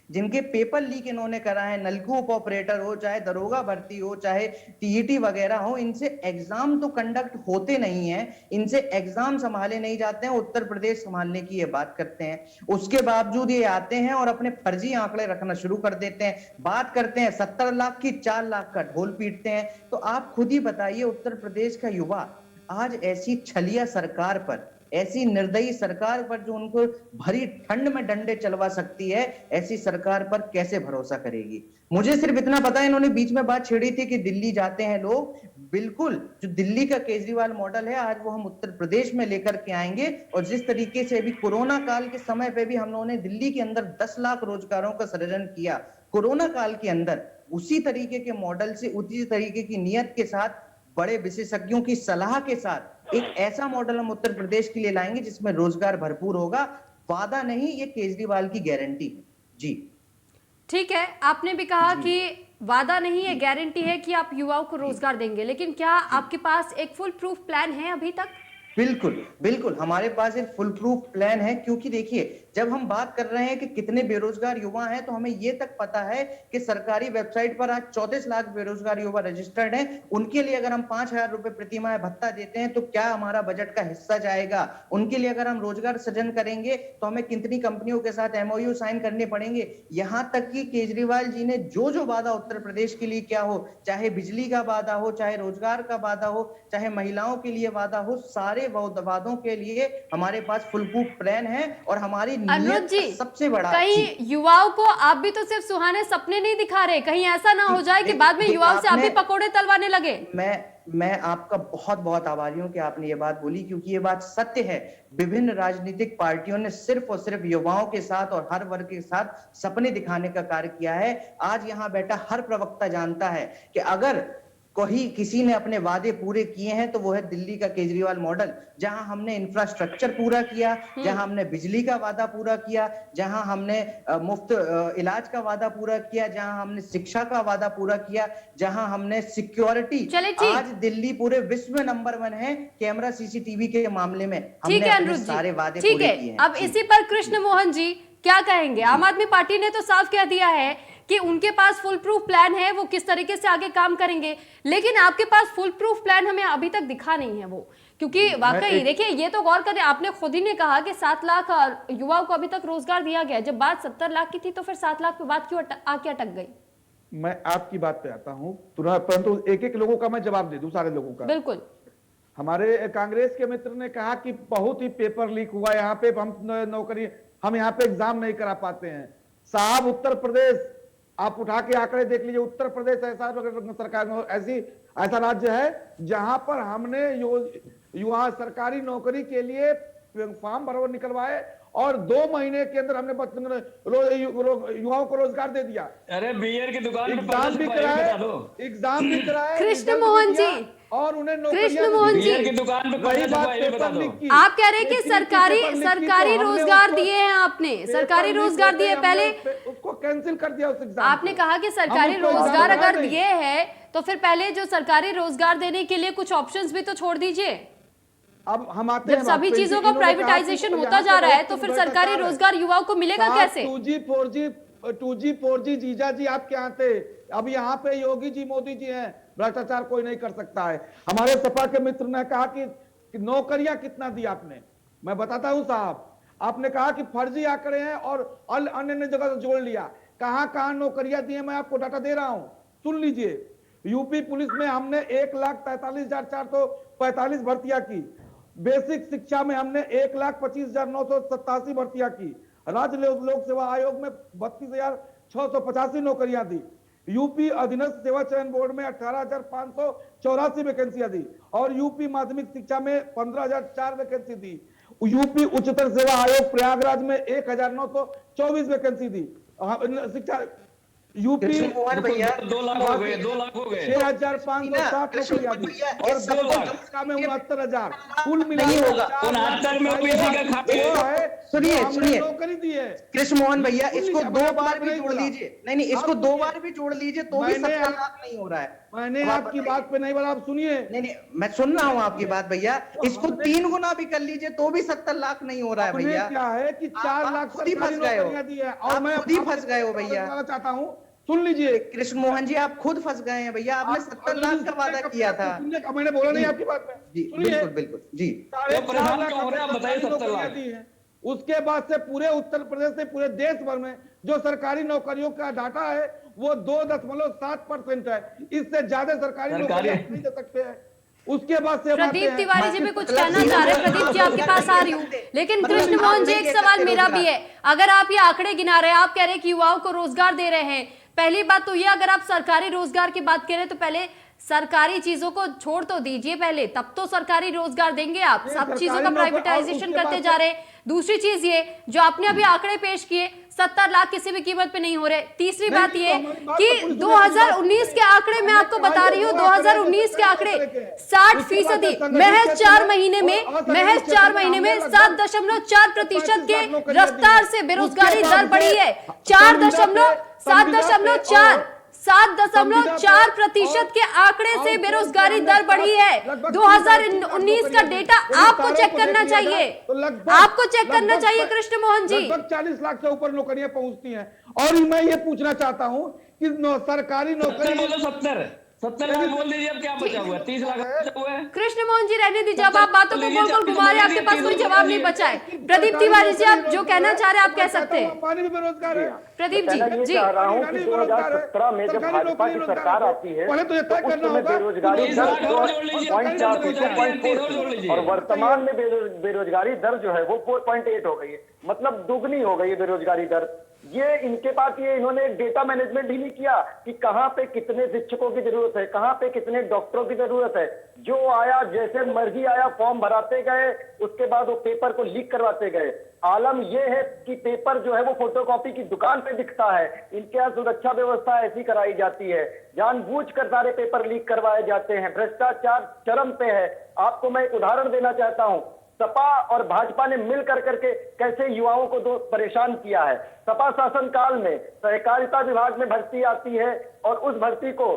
जिनके पेपर लीक इन्होंने कराए हैं, नलकूप ऑपरेटर हो, चाहे दरोगा भर्ती हो, चाहे टीईटी वगैरह हो, इनसे एग्जाम तो कंडक्ट होते नहीं है, इनसे एग्जाम संभाले नहीं जाते हैं, उत्तर प्रदेश संभालने की ये बात करते हैं। उसके बावजूद ये आते हैं और अपने फर्जी आंकड़े रखना शुरू कर देते हैं, बात करते हैं 70 लाख की, 4 लाख का ढोल पीटते हैं। तो आप खुद ही बताइए, उत्तर प्रदेश का युवा आज ऐसी छलिया सरकार पर, ऐसी निर्दयी सरकार पर जो उनको भरी ठंड में डंडे चलवा सकती है, ऐसी सरकार पर कैसे भरोसा करेगी? मुझे सिर्फ इतना पता है, इन्होंने बीच में बात छेड़ी थी कि दिल्ली जाते हैं लोग, बिल्कुल, जो दिल्ली का केजरीवाल मॉडल है आज वो हम उत्तर प्रदेश में लेकर के आएंगे। और जिस तरीके से अभी कोरोना काल के समय पे भी हम लोगों ने दिल्ली के अंदर 10 लाख रोजगारों का सृजन किया कोरोना काल के अंदर, उसी तरीके के मॉडल से, उसी तरीके की नियत के साथ, बड़े विशेषज्ञों की सलाह के साथ एक ऐसा मॉडल हम उत्तर प्रदेश के लिए लाएंगे जिसमें रोजगार भरपूर होगा। वादा नहीं, ये केजरीवाल की गारंटी है। जी ठीक है, आपने भी कहा कि वादा नहीं है, गारंटी है कि आप युवाओं को रोजगार देंगे, लेकिन क्या आपके पास एक फुल प्रूफ प्लान है अभी तक? बिल्कुल बिल्कुल, हमारे पास एक फुल प्रूफ प्लान है। क्योंकि देखिए, जब हम बात कर रहे हैं कि कितने बेरोजगार युवा हैं, तो हमें ये तक पता है कि सरकारी वेबसाइट पर आज 34 लाख बेरोजगार युवा रजिस्टर्ड हैं। उनके लिए अगर हम 5,000 रुपए प्रति माह भत्ता देते हैं तो क्या हमारा बजट का हिस्सा जाएगा? उनके लिए अगर हम रोजगार सृजन करेंगे तो हमें कितनी कंपनियों के साथ MOU साइन करने पड़ेंगे? यहां तक कि केजरीवाल जी ने जो वादा उत्तर प्रदेश के लिए क्या हो, चाहे बिजली का वादा हो, चाहे रोजगार का वादा हो, चाहे महिलाओं के लिए वादा हो, सारे वादों के लिए हमारे पास फुल प्रूफ प्लान है। और हमारी अनुज जी, सबसे बड़ा, कहीं युवाओं को आप भी तो सिर्फ सुहाने सपने नहीं दिखा रहे, कहीं ऐसा ना हो जाए कि बाद में युवाओं से आप भी पकोड़े तलवाने लगे। मैं आपका बहुत बहुत आभारी हूं कि आपने ये बात बोली, क्योंकि ये बात सत्य है। विभिन्न राजनीतिक पार्टियों ने सिर्फ और सिर्फ युवाओं के साथ और हर वर्ग के साथ सपने दिखाने का कार्य किया है। आज यहाँ बैठा हर प्रवक्ता जानता है कि अगर किसी ने अपने वादे पूरे किए हैं तो वो है दिल्ली का केजरीवाल मॉडल, जहां हमने इंफ्रास्ट्रक्चर पूरा किया, जहां हमने बिजली का वादा पूरा किया, जहां हमने मुफ्त इलाज का वादा पूरा किया, जहां हमने शिक्षा का वादा पूरा किया, जहां हमने सिक्योरिटी, आज दिल्ली पूरे विश्व में नंबर 1 है कैमरा CCTV के मामले में। हमने अपने सारे वादे पूरे किए हैं। अब इसी पर कृष्ण मोहन जी क्या कहेंगे? आम आदमी पार्टी ने तो साफ कह दिया है कि उनके पास फुल प्रूफ प्लान है, वो किस तरीके से आगे काम करेंगे, लेकिन आपके पास फुल प्रूफ प्लान हमें अभी तक दिखा नहीं है वो। क्योंकि वाकई देखिए, ये तो गौर करें, आपने खुद ही ने कहा कि 7 लाख युवाओं को अभी तक रोजगार दिया गया। जब बात 70 लाख की थी तो फिर 7 लाख पे बात क्यों आके अटक गई? मैं आपकी बात पे आता हूं तुरंत, परंतु एक एक लोगों का मैं जवाब दे दूं, सारे लोगों का। बिल्कुल। हमारे कांग्रेस के मित्र ने कहा कि बहुत ही पेपर लीक हुआ, यहाँ पे हम यहाँ पे एग्जाम नहीं करा पाते हैं। साहब, उत्तर प्रदेश आप उठा के आंकड़े देख लीजिए, उत्तर प्रदेश ऐसा सरकार ऐसा राज्य है जहां पर हमने युवा सरकारी नौकरी के लिए फॉर्म भरो निकलवाए और 2 महीने के अंदर हमने युवाओं को रोजगार दे दिया। अरे बियर की दुकान एग्जाम भी कराए कृष्ण मोहन जी, और उन्हें कृष्ण मोहन जी, की दुकान पे वही बात पेपर लीक की। आप कह रहे हैं कि सरकारी रोजगार दिए हैं, आपने सरकारी रोजगार दिए, पहले उसको कैंसिल कर दिया उस एग्जाम। आपने कहा कि सरकारी रोजगार अगर दिए हैं तो फिर पहले जो सरकारी रोजगार देने के लिए कुछ ऑप्शंस भी तो छोड़ दीजिए। अब हम आते हैं, जब सभी चीजों का प्राइवेटाइजेशन होता जा रहा है तो फिर सरकारी रोजगार युवाओं को मिलेगा कैसे? 2G 4G जीजा जी आपके यहाँ थे, अब यहाँ पे योगी जी मोदी जी हैं, भ्रष्टाचार कोई नहीं कर सकता है। हमारे सपा के मित्र ने कहा कि नौकरियां कितना दी आपने, मैं बताता हूं साहब। आपने कहा कि फर्जी आंकड़े हैं और अन्य जगह से जोड़ लिया, कहां कहां नौकरियां दी है, मैं आपको डाटा दे रहा हूं, सुन लीजिए। यूपी पुलिस में हमने 1,43,445 भर्तियां की। बेसिक शिक्षा में हमने 1,25,987 भर्तियां की। राज्य लोक सेवा आयोग में 32,685 नौकरियां दी। यूपी अधीनस्थ सेवा चयन बोर्ड में 18,584 वैकेंसियां दी और यूपी माध्यमिक शिक्षा में 15,004 वैकेंसी दी। यूपी उच्चतर सेवा आयोग प्रयागराज में 1,924 वैकेंसी दी। शिक्षा यूपी भैया 2 लाख हो गए, 2 लाख हो गए, 6,560 नौकरियां दी और 69,000 कुल मिला नहीं होगा। 69 में ओबीसी का खाता सुनिए नौकरी दी है। कृष्ण मोहन भैया, इसको 2 बार भी जोड़ लीजिए, नहीं इसको 2 बार भी जोड़ लीजिए तो भी 70 लाख नहीं हो रहा है। मैंने आपकी बात पे नहीं बोला, आप सुनिए। नहीं मैं सुन रहा हूँ आपकी बात भैया, इसको 3 गुना भी कर लीजिए तो भी 70 लाख नहीं हो रहा है भैया। क्या है कि 4 लाख खुद ही फंस गए हो, दी है और मैं खुद ही फंस गए हो भैया। चाहता हूँ, सुन लीजिए कृष्ण मोहन जी, आप खुद फंस गए हैं भैया, आपने 70 लाख का वादा किया था। मैंने बोला नहीं आपकी बात में जी, बिल्कुल बिल्कुल जी। बताइए 70 लाख। उसके बाद से पूरे उत्तर प्रदेश से पूरे देश भर में जो सरकारी नौकरियों का डाटा है वो 2.7% है, इससे ज्यादा सरकारी नौकरियां नहीं दे सकते हैं। उसके बाद से प्रदीप तिवारी जी भी कुछ कहना चाह रहे हैं। प्रदीप जी आपके पास आ रही हूँ, लेकिन कृष्ण मोहन जी एक सवाल मेरा भी है। अगर आप ये आंकड़े गिना रहे हैं, आप कह रहे हैं कि युवाओं को रोजगार दे रहे हैं, पहली बात तो ये, अगर आप सरकारी रोजगार की बात करें तो पहले सरकारी चीजों को छोड़ तो दीजिए पहले, तब तो सरकारी रोजगार देंगे आप। सब चीजों का प्राइवेटाइजेशन करते जा रहे। दूसरी चीज ये जो आपने अभी आंकड़े पेश किए, 70 लाख किसी भी कीमत पे नहीं हो रहे। तीसरी बात ये कि 2019 के आंकड़े मैं आपको बता रही हूँ, 2019 के आंकड़े 60%, महज 4 महीने में 7.4% के रफ्तार से बेरोजगारी दर बढ़ी है। 7.4% के आंकड़े से बेरोजगारी दर बढ़ी है। 2019 का डेटा आपको चेक करना चाहिए, आपको चेक करना चाहिए कृष्ण मोहन जी। लगभग 40 लाख से ऊपर नौकरियां पहुंचती हैं। और मैं ये पूछना चाहता हूं कि सरकारी नौकरी 70 लाख बोल दीजिए, अब क्या बचा हुआ है? 30 लाख बचा हुआ है। कृष्ण मोहन जी रहने दीजिए, अब आप बातों को गोल गोल घुमा रहे हैं, आपके पास कोई जवाब नहीं बचा है। प्रदीप तिवारी जी, आप जो कहना चाह रहे हैं आप कह सकते हैं। पानी भी बेरोजगार है। प्रदीप जी मैं ये कह रहा हूँ कि 2017 में जब भाजपा की सरकार आती है पहले तो ये तय करना होगा बेरोजगारी दर 0.4 और वर्तमान में बेरोजगारी दर जो है वो 4.8 हो गई है, मतलब दुगनी हो गई है बेरोजगारी दर। ये इनके पास ये इन्होंने डेटा मैनेजमेंट ही नहीं किया कि कहां पे कितने शिक्षकों की जरूरत है, कहां पे कितने डॉक्टरों की जरूरत है। जो आया जैसे मर्जी आया फॉर्म भराते गए, उसके बाद वो पेपर को लीक करवाते गए। आलम यह है कि पेपर जो है वो फोटोकॉपी की दुकान पे दिखता है। इनके यहाँ सुरक्षा व्यवस्था ऐसी कराई जाती है, जानबूझकर सारे पेपर लीक करवाए जाते हैं, भ्रष्टाचार चरम पे है। आपको मैं एक उदाहरण देना चाहता हूं, सपा और भाजपा ने मिल करके कैसे युवाओं को परेशान किया है। सपा शासनकाल में सहकारिता विभाग में भर्ती आती है और उस भर्ती को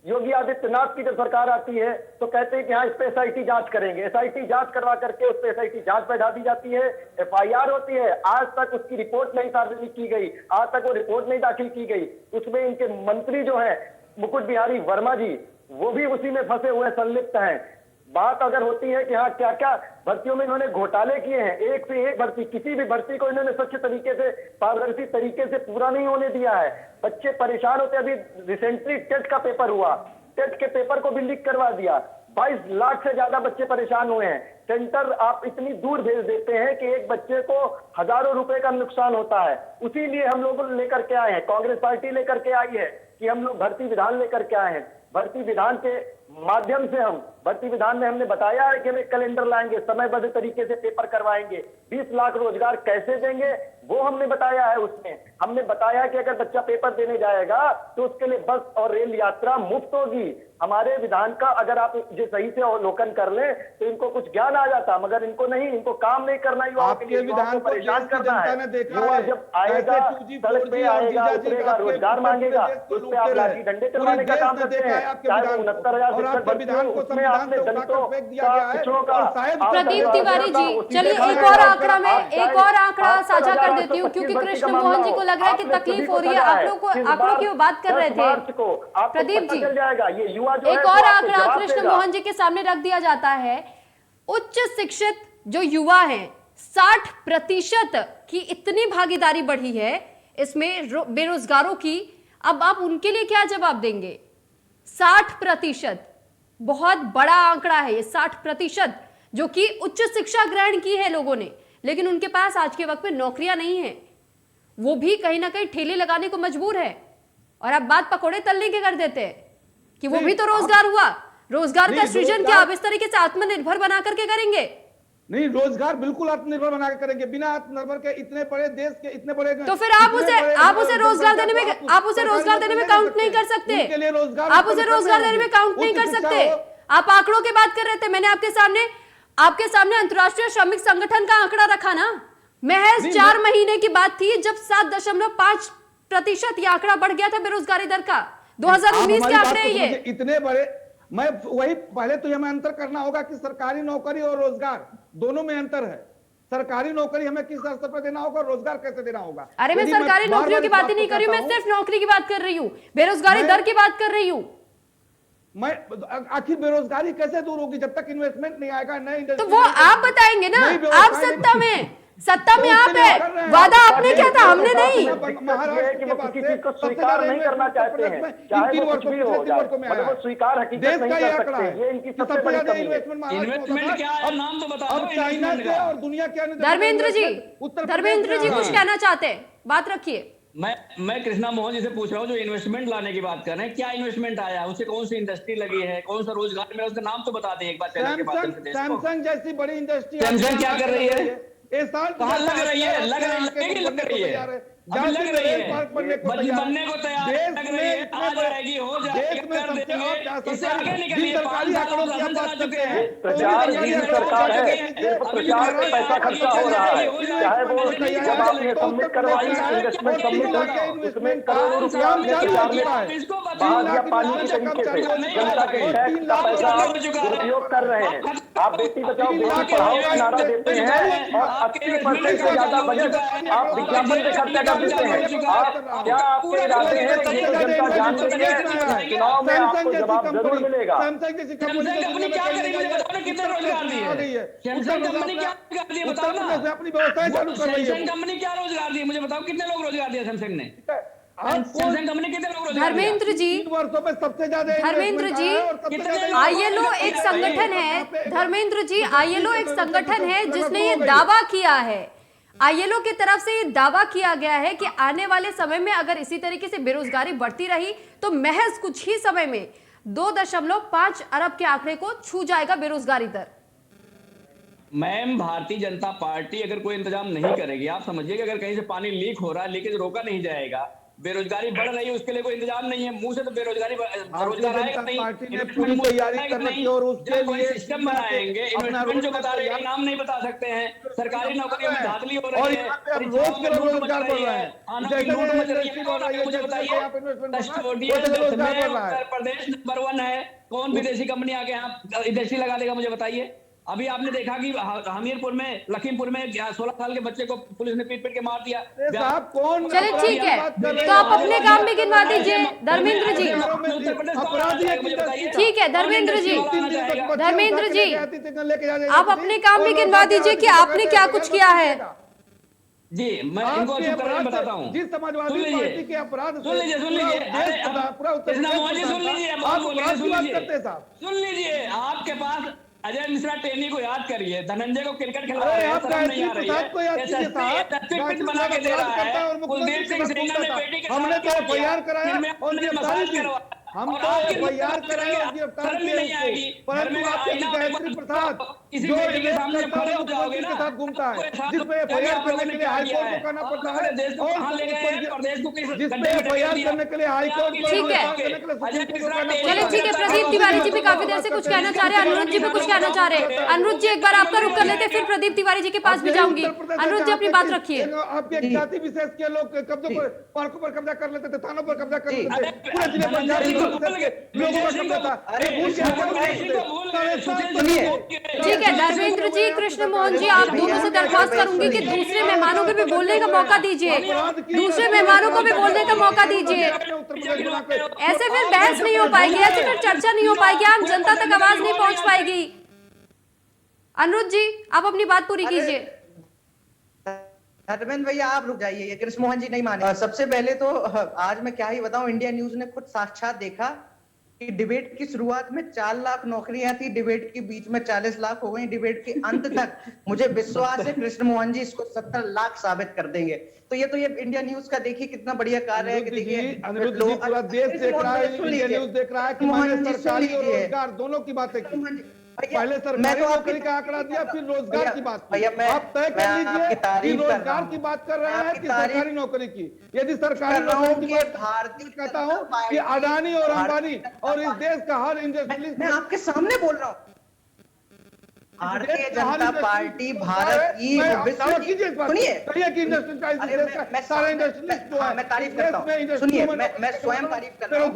योगी आदित्यनाथ की जब सरकार आती है तो कहते हैं कि हाँ इस पे एसआईटी जांच करेंगे। एसआईटी जांच करवा करके उस पे एसआईटी जांच बैठा दी जाती है, एफआईआर होती है। आज तक उसकी रिपोर्ट नहीं सार्वजनिक की गई, आज तक वो रिपोर्ट नहीं दाखिल की गई। उसमें इनके मंत्री जो है मुकुट बिहारी वर्मा जी, वो भी उसी में फंसे हुए संलिप्त हैं। बात अगर होती है कि हाँ क्या क्या भर्तियों में इन्होंने घोटाले किए हैं, एक से एक भर्ती, किसी भी भर्ती को इन्होंने स्वच्छ तरीके से, पारदर्शी तरीके से पूरा नहीं होने दिया है। बच्चे परेशान होते। अभी रिसेंटली टेट का पेपर हुआ, टेट के पेपर को भी लीक करवा दिया। 22 लाख से ज्यादा बच्चे परेशान हुए हैं। सेंटर आप इतनी दूर भेज देते हैं कि एक बच्चे को हजारों रुपए का नुकसान होता है। उसी लिए हम लोग लेकर के आए हैं, कांग्रेस पार्टी लेकर के आई है कि हम लोग भर्ती विधान लेकर के आए हैं। भर्ती विधान के माध्यम से हम भर्ती विधान में हमने बताया है कि हम एक कैलेंडर लाएंगे, समयबद्ध तरीके से पेपर करवाएंगे, 20 लाख रोजगार कैसे देंगे वो हमने बताया है। उसमें हमने बताया कि अगर बच्चा पेपर देने जाएगा तो उसके लिए बस और रेल यात्रा मुफ्त होगी। हमारे विधान का अगर आप जो सही से अवलोकन कर ले तो इनको कुछ ज्ञान आ जाता, मगर इनको नहीं, इनको काम नहीं करना, युवाओं के लिए विधान को परेशान करना है। युवा जब आएगा सड़क पे आएगा, उतरेगा, रोजगार मांगेगा, उस पर आप लाठी डंडे चलवाने का काम करते हैं। चाहे 69,000 शिक्षक भर्ती हो, उसमें आपने दलितों का, पिछड़ों का। प्रदीप तिवारी जी, चलिए एक और आंकड़ा साझा कर देती हूँ, क्योंकि कृष्ण मोहन जी को लग रहा है कि तकलीफ हो रही है। आंकड़ों की वो बात कर रहे थे प्रदीप जी। एक और आंकड़ा कृष्ण मोहन जी के सामने रख दिया जाता है। उच्च शिक्षित जो युवा हैं 60% की इतनी भागीदारी बढ़ी है इसमें बेरोजगारों की। अब आप उनके लिए क्या जवाब देंगे? 60% बहुत बड़ा आंकड़ा है ये, 60% जो कि उच्च शिक्षा ग्रहण की है लोगों ने, लेकिन उनके पास आज के वक्त में नौकरियां नहीं है। वो भी कहीं ना कहीं ठेले लगाने को मजबूर है। और अब बात पकोड़े तलने के कर देते हैं कि वो भी तो रोजगार हुआ। रोजगार का सृजन क्या आप इस तरीके से आत्मनिर्भर बना करके करेंगे? नहीं, रोजगार बिल्कुल आत्मनिर्भर बना के करेंगे। बिना आत्मनिर्भर के इतने बड़े देश के इतने बड़े, तो फिर आप उसे रोजगार देने में काउंट नहीं कर सकते। आप उसे रोजगार देने में काउंट नहीं कर सकते। आप आंकड़ों की बात कर रहे थे, मैंने आपके सामने अंतर्राष्ट्रीय श्रमिक संगठन का आंकड़ा रखा ना। महज 4 महीने की बात थी जब 7.5% ये आंकड़ा बढ़ गया था बेरोजगारी दर का। 2019 के आंकड़े ये इतने बड़े। मैं वही पहले तो हमें अंतर करना होगा कि सरकारी नौकरी और रोजगार दोनों में अंतर है। सरकारी नौकरी हमें किस स्तर पर देना होगा, रोजगार कैसे देना होगा। अरे मैं सरकारी नौकरियों की बात ही नहीं कर रही हूं, मैं सिर्फ नौकरी की बात कर रही हूं, बेरोजगारी दर की बात कर रही हूं। मैं आखिर बेरोजगारी कैसे दूर होगी जब तक इन्वेस्टमेंट नहीं आएगा, नए इंडस्ट्री। तो वो आप बताएंगे ना, आप सत्ता में आप है। वादा आपने क्या था, हमने नहीं। महाराष्ट्र कि वो किसी चीज को स्वीकार नहीं करना चाहते हैं, चाहे वो कुछ भी हो जाए, मतलब वो स्वीकार हकीकत नहीं कर सकते। ये इनकी सबसे बड़ी कमी है। इन्वेस्टमेंट क्या है, नाम तो बता दो। चाइना से और दुनिया के अन्य धर्मेंद्र जी कुछ कहना चाहते हैं, बात रखिए। मैं कृष्णा मोहन जी से पूछ रहा हूँ, जो इन्वेस्टमेंट लाने की बात कर रहे हैं, क्या इन्वेस्टमेंट आया, उसे कौन सी इंडस्ट्री लगी है, कौन सा रोजगार मिला, उसका नाम तो बता दें एक बार चैनल के माध्यम से देश को। सैमसंग जैसी बड़ी इंडस्ट्री सैमसंग क्या कर रही है? इस साल कहाँ लग रही है? लग रही है, लग रही है, अभी लग रही है, बनने को तैयार लग रही है, आ जाएगी, हो जाएगी, कर देंगे, इससे आगे निकलिए। सरकारी आंकड़ों की आप बात करते हैं, प्रचार की सरकार है, सिर्फ प्रचार पे पैसा खर्चा हो रहा है, चाहे वो जब आपने सबमिट करवाई इन्वेस्टमेंट सबमिट उसमें करोड़ों रुपया आपने प्रचार में बहा दिया पानी के तरीके से, जनता के टैक्स का पैसा आप दुरुपयोग कर रहे हैं। आप बेटी बचाओ बेटी पढ़ाओ का नारा देते हैं और 80% से ज्यादा बजट आप विज्ञापन पे खर्चा कर देते हैं। आप क्या आपके इरादे हैं कि जनता जान रही है चुनाव में आपको जवाब जरूर मिलेगा। सैमसंग जैसी कंपनी क्या करेगी, कितने रोजगार दिए? सैमसंग कंपनी क्या रोजगार दिए बताओ ना, अपनी व्यवस्थाएं चालू कर रही है। सैमसंग कंपनी क्या रोजगार दिए मुझे बताओ, कितने लोग रोजगार दिए सैमसंग ने? सैमसंग कंपनी कितने लोग रोजगार? धर्मेंद्र जी, वर्षों में सबसे ज्यादा धर्मेंद्र जी, ILO एक संगठन है, धर्मेंद्र जी, ILO एक संगठन है जिसने ये दावा किया है, ILO की तरफ से ये दावा किया गया है कि आने वाले समय में अगर इसी तरीके से बेरोजगारी बढ़ती रही तो महज कुछ ही समय में 2.5 अरब के आंकड़े को छू जाएगा बेरोजगारी दर। मैम, भारतीय जनता पार्टी अगर कोई इंतजाम नहीं करेगी, आप समझिए कि अगर कहीं से पानी लीक हो रहा है, लीकेज रोका नहीं जाएगा, बेरोजगारी बढ़ रही है, उसके लिए कोई इंतजाम नहीं है, मुंह से तो बेरोजगारी रोजगार आएगा नहीं, पूरी तैयारी कर रही है और उसके लिए सिस्टम बनाएंगे। इन्वेस्टमेंट जो बता रहे हैं नाम नहीं बता सकते हैं, सरकारी नौकरियों में धांधली हो रही है, रोजगार बढ़ रहा है, मुझे बताइए उत्तर प्रदेश नंबर 1 है, कौन विदेशी कंपनी आके यहाँ इंडस्ट्री लगा देगा मुझे बताइए। अभी आपने देखा कि हमीरपुर में, लखीमपुर में 16 साल के बच्चे को पुलिस ने पीट के मार दिया। चलिए ठीक है, तो आप अपने काम में गिनवा दीजिए धर्मेंद्र जी। ठीक है धर्मेंद्र जी, धर्मेंद्र जी, आप अपने काम में गिनवा दीजिए कि आपने क्या कुछ किया है। जी, मैं इनको बताता हूँ। जिस समाजवादी पार्टी के अपराध सुन लीजिए, सुन लीजिए, आपके पास अजय मिश्रा टेनी को याद करिए, धनंजय को क्रिकेट खिला रहे हैं, शर्म नहीं आ रही है, बना के दे रहा है, कुलदीप सिंह सेंगर ने बेटी के हमने तो एफआईआर कराया और मसाज करवा, हम तो एफआईआर कराए और गिरफ्तार किए, परंतु आपके गायत्री प्रसाद जो के सामने खड़े हो जाओगे के साथ घूमता है, जिसपे एफआईआर करने के लिए हाईकोर्ट को करना पड़ता है, और जिसपे एफआईआर करने के लिए हाईकोर्ट को ठीक है, चलिए ठीक है, प्रदीप तिवारी जी भी काफी देर से कुछ कहना चाह रहे हैं, अनुरुद्ध जी भी कुछ कहना चाह रहे हैं। अनुरुद्ध जी एक बार आपका रुख कर लेते, फिर प्रदीप तिवारी जी के पास भी जाऊंगी। अनुरुद्ध जी अपनी बात रखिए। आपके जाति विशेष के लोग कब्जों पर, पार्कों पर कब्जा कर लेते थे, थानों पर कब्जा कर लेते थे, पूरे जिले पंजाब लोगों का कब्जा था। ठीक है धर्मेंद्र जी, कृष्ण मोहन जी, आप दोनों से दरख्वास्त करूंगी कि दूसरे मेहमानों को भी बोलने का मौका दीजिए, दूसरे मेहमानों को भी बोलने का मौका दीजिए। ऐसे फिर बहस नहीं हो पाएगी, ऐसे फिर चर्चा नहीं हो पाएगी, आम जनता तक आवाज नहीं पहुंच पाएगी। अनुरुद्ध जी, आप अपनी बात पूरी कीजिए। धर्मेंद्र भैया आप रुक जाइए, ये कृष्ण मोहन जी नहीं माने। सबसे पहले तो आज मैं क्या ही बताऊं, इंडिया न्यूज ने खुद साक्षात देखा कि डिबेट की शुरुआत में 4 लाख नौकरियां थी, डिबेट के बीच में 40 लाख हो गई, डिबेट के अंत तक मुझे विश्वास है कृष्ण मोहन जी इसको 70 लाख साबित कर देंगे। तो ये इंडिया न्यूज का देखिए कितना बढ़िया कार्य है कि देखिए पूरा देश देख रहा है, इंडिया न्यूज देख रहा है कि मैंने सरकारी और रोजगार दोनों की बातें की। पहले सरकारी नौकरी का आंकड़ा दिया, फिर रोजगार की बात की। आप तय कर लीजिए कि रोजगार की बात कर रहे हैं कि सरकारी नौकरी की। यदि सरकारी नौकरी की बात भारतीय कहता हूँ कि अडानी और अंबानी और इस देश का हर इंडस्ट्रियलिस्ट, मैं आपके सामने बोल रहा हूँ, भारतीय जनता पार्टी भारत की सारा इंडस्ट्रियलिस्ट जो है, मैं तारीफ करता हूँ, सुनिए मैं स्वयं तारीफ कर रहा हूँ,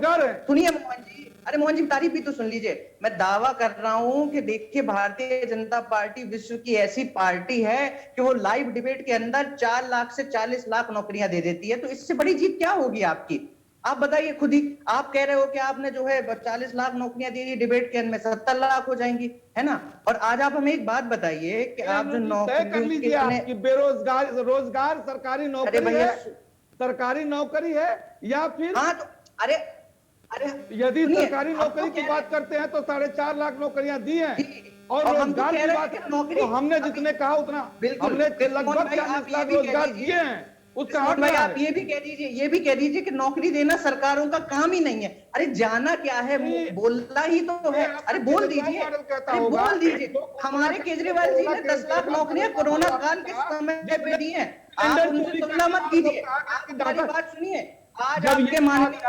सुनिए मोहन जी, अरे मोहन जी तारीफ भी तो सुन लीजिए। मैं दावा कर रहा हूं कि देखिए भारतीय जनता पार्टी विश्व की ऐसी पार्टी है कि वो लाइव डिबेट के अंदर 4 लाख से 40 लाख नौकरियां दे देती है। तो इससे बड़ी जीत क्या होगी आपकी? आप बताइए खुद ही। आप कह रहे हो कि आपने जो है 40 लाख नौकरियां दी, डिबेट के अंदर में 70 लाख हो जाएंगी, है ना। और आज आप हमें एक बात बताइए कि आप जो नौकरी, बेरोजगार, रोजगार सरकारी नौकरी है, सरकारी नौकरी है या फिर, हाँ तो अरे यदि सरकारी नौकरी की बात करते हैं तो 4.5 लाख नौकरियां दी हैं, और रोजगार की बात तो हमने जितने कहा उतना हमने लगभग 40 लाख रोजगार दिए हैं। उसका विस्फोट हक भाई, क्या आप है? ये भी कह दीजिए कि नौकरी देना सरकारों का काम ही नहीं है। अरे जाना क्या है, बोलना ही तो है। अरे बोल दीजिए, अरे बोल दीजिए। हमारे केजरीवाल जी ने 10 लाख नौकरियां कोरोना काल के समय पे दी हैं। आप उनसे तुलना मत कीजिए, आप हमारी बात सुनिए। आज जब आपके ये माननीय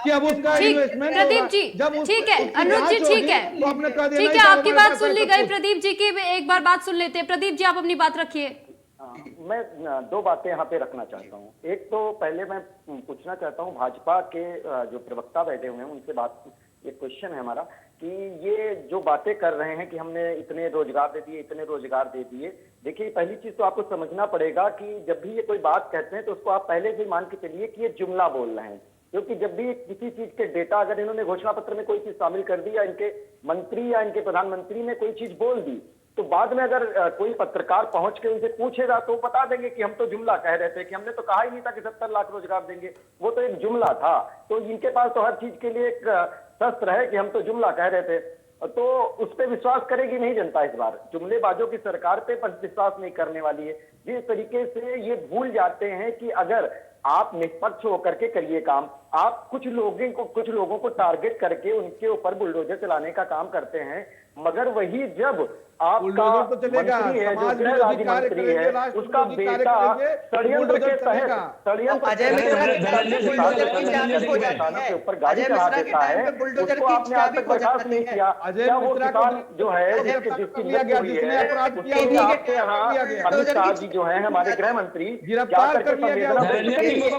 कि अब उसका ठीक, इन्वेस्टमेंट प्रदीप जी, ठीक है, अनुज जी, ठीक है, ठीक है, आपकी बात सुन ली गई। प्रदीप जी की एक बार बात सुन लेते हैं। प्रदीप जी, आप अपनी बात रखिए। मैं दो बातें यहाँ पे रखना चाहता हूँ। एक तो पहले मैं पूछना चाहता हूँ भाजपा के जो प्रवक्ता बैठे हुए हैं उनसे बात, एक क्वेश्चन है हमारा कि ये जो बातें कर रहे हैं कि हमने इतने रोजगार दे दिए, इतने रोजगार दे दिए। देखिए, पहली चीज तो आपको समझना पड़ेगा कि जब भी ये कोई बात कहते हैं तो उसको आप पहले से मान के चलिए कि ये जुमला बोल रहे हैं, क्योंकि जब भी किसी चीज के डेटा अगर इन्होंने घोषणा पत्र में कोई चीज शामिल कर दी या इनके मंत्री या इनके प्रधानमंत्री ने कोई चीज बोल दी, तो बाद में अगर कोई पत्रकार पहुंच के उनसे पूछेगा तो बता देंगे कि हम तो जुमला कह रहे थे, कि हमने तो कहा ही नहीं था कि 70 लाख रोजगार देंगे, वो तो एक जुमला था। तो इनके पास तो हर चीज के लिए एक शस्त्र है कि हम तो जुमला कह रहे थे। तो उस पर विश्वास करेगी नहीं जनता इस बार। जुमलेबाजों की सरकार पे विश्वास नहीं करने वाली है। जिस तरीके से ये भूल जाते हैं कि अगर आप निष्पक्ष होकर के करिए काम, आप कुछ लोगों को टारगेट करके उनके ऊपर बुलडोजर चलाने का काम करते हैं, मगर वही जब आपका तो चलेगा, मंत्री है, जो समाज गृह विरोधी कार्य राज्य मंत्री करेंगे, है, राष्ट्र उसका विरोधी कार्य बेटा करेंगे, षड्यंत्र के तहत चलेगा। अजय मिश्रा के टाइम पे बुलडोजर की चाबी हो जाती है। ऊपर गाड़ी अजय चला मिश्रा के देता टाइम है, पे बुलडोजर उसको की आपने आज चाबी तक हो बर्दाश्त जाती नहीं है। किया। अजय क्या वो मिश्रा किसान जो है को जिसकी गिरफ्तार जिसकी किया गया, मृत्यु हुई जिसने है, अपराध किया उसके हुआ है, आपके यहाँ किया गया। अमित शाह जी जो है हमारे गृह मंत्री, गिरफ्तार क्या करके कर लिया गया,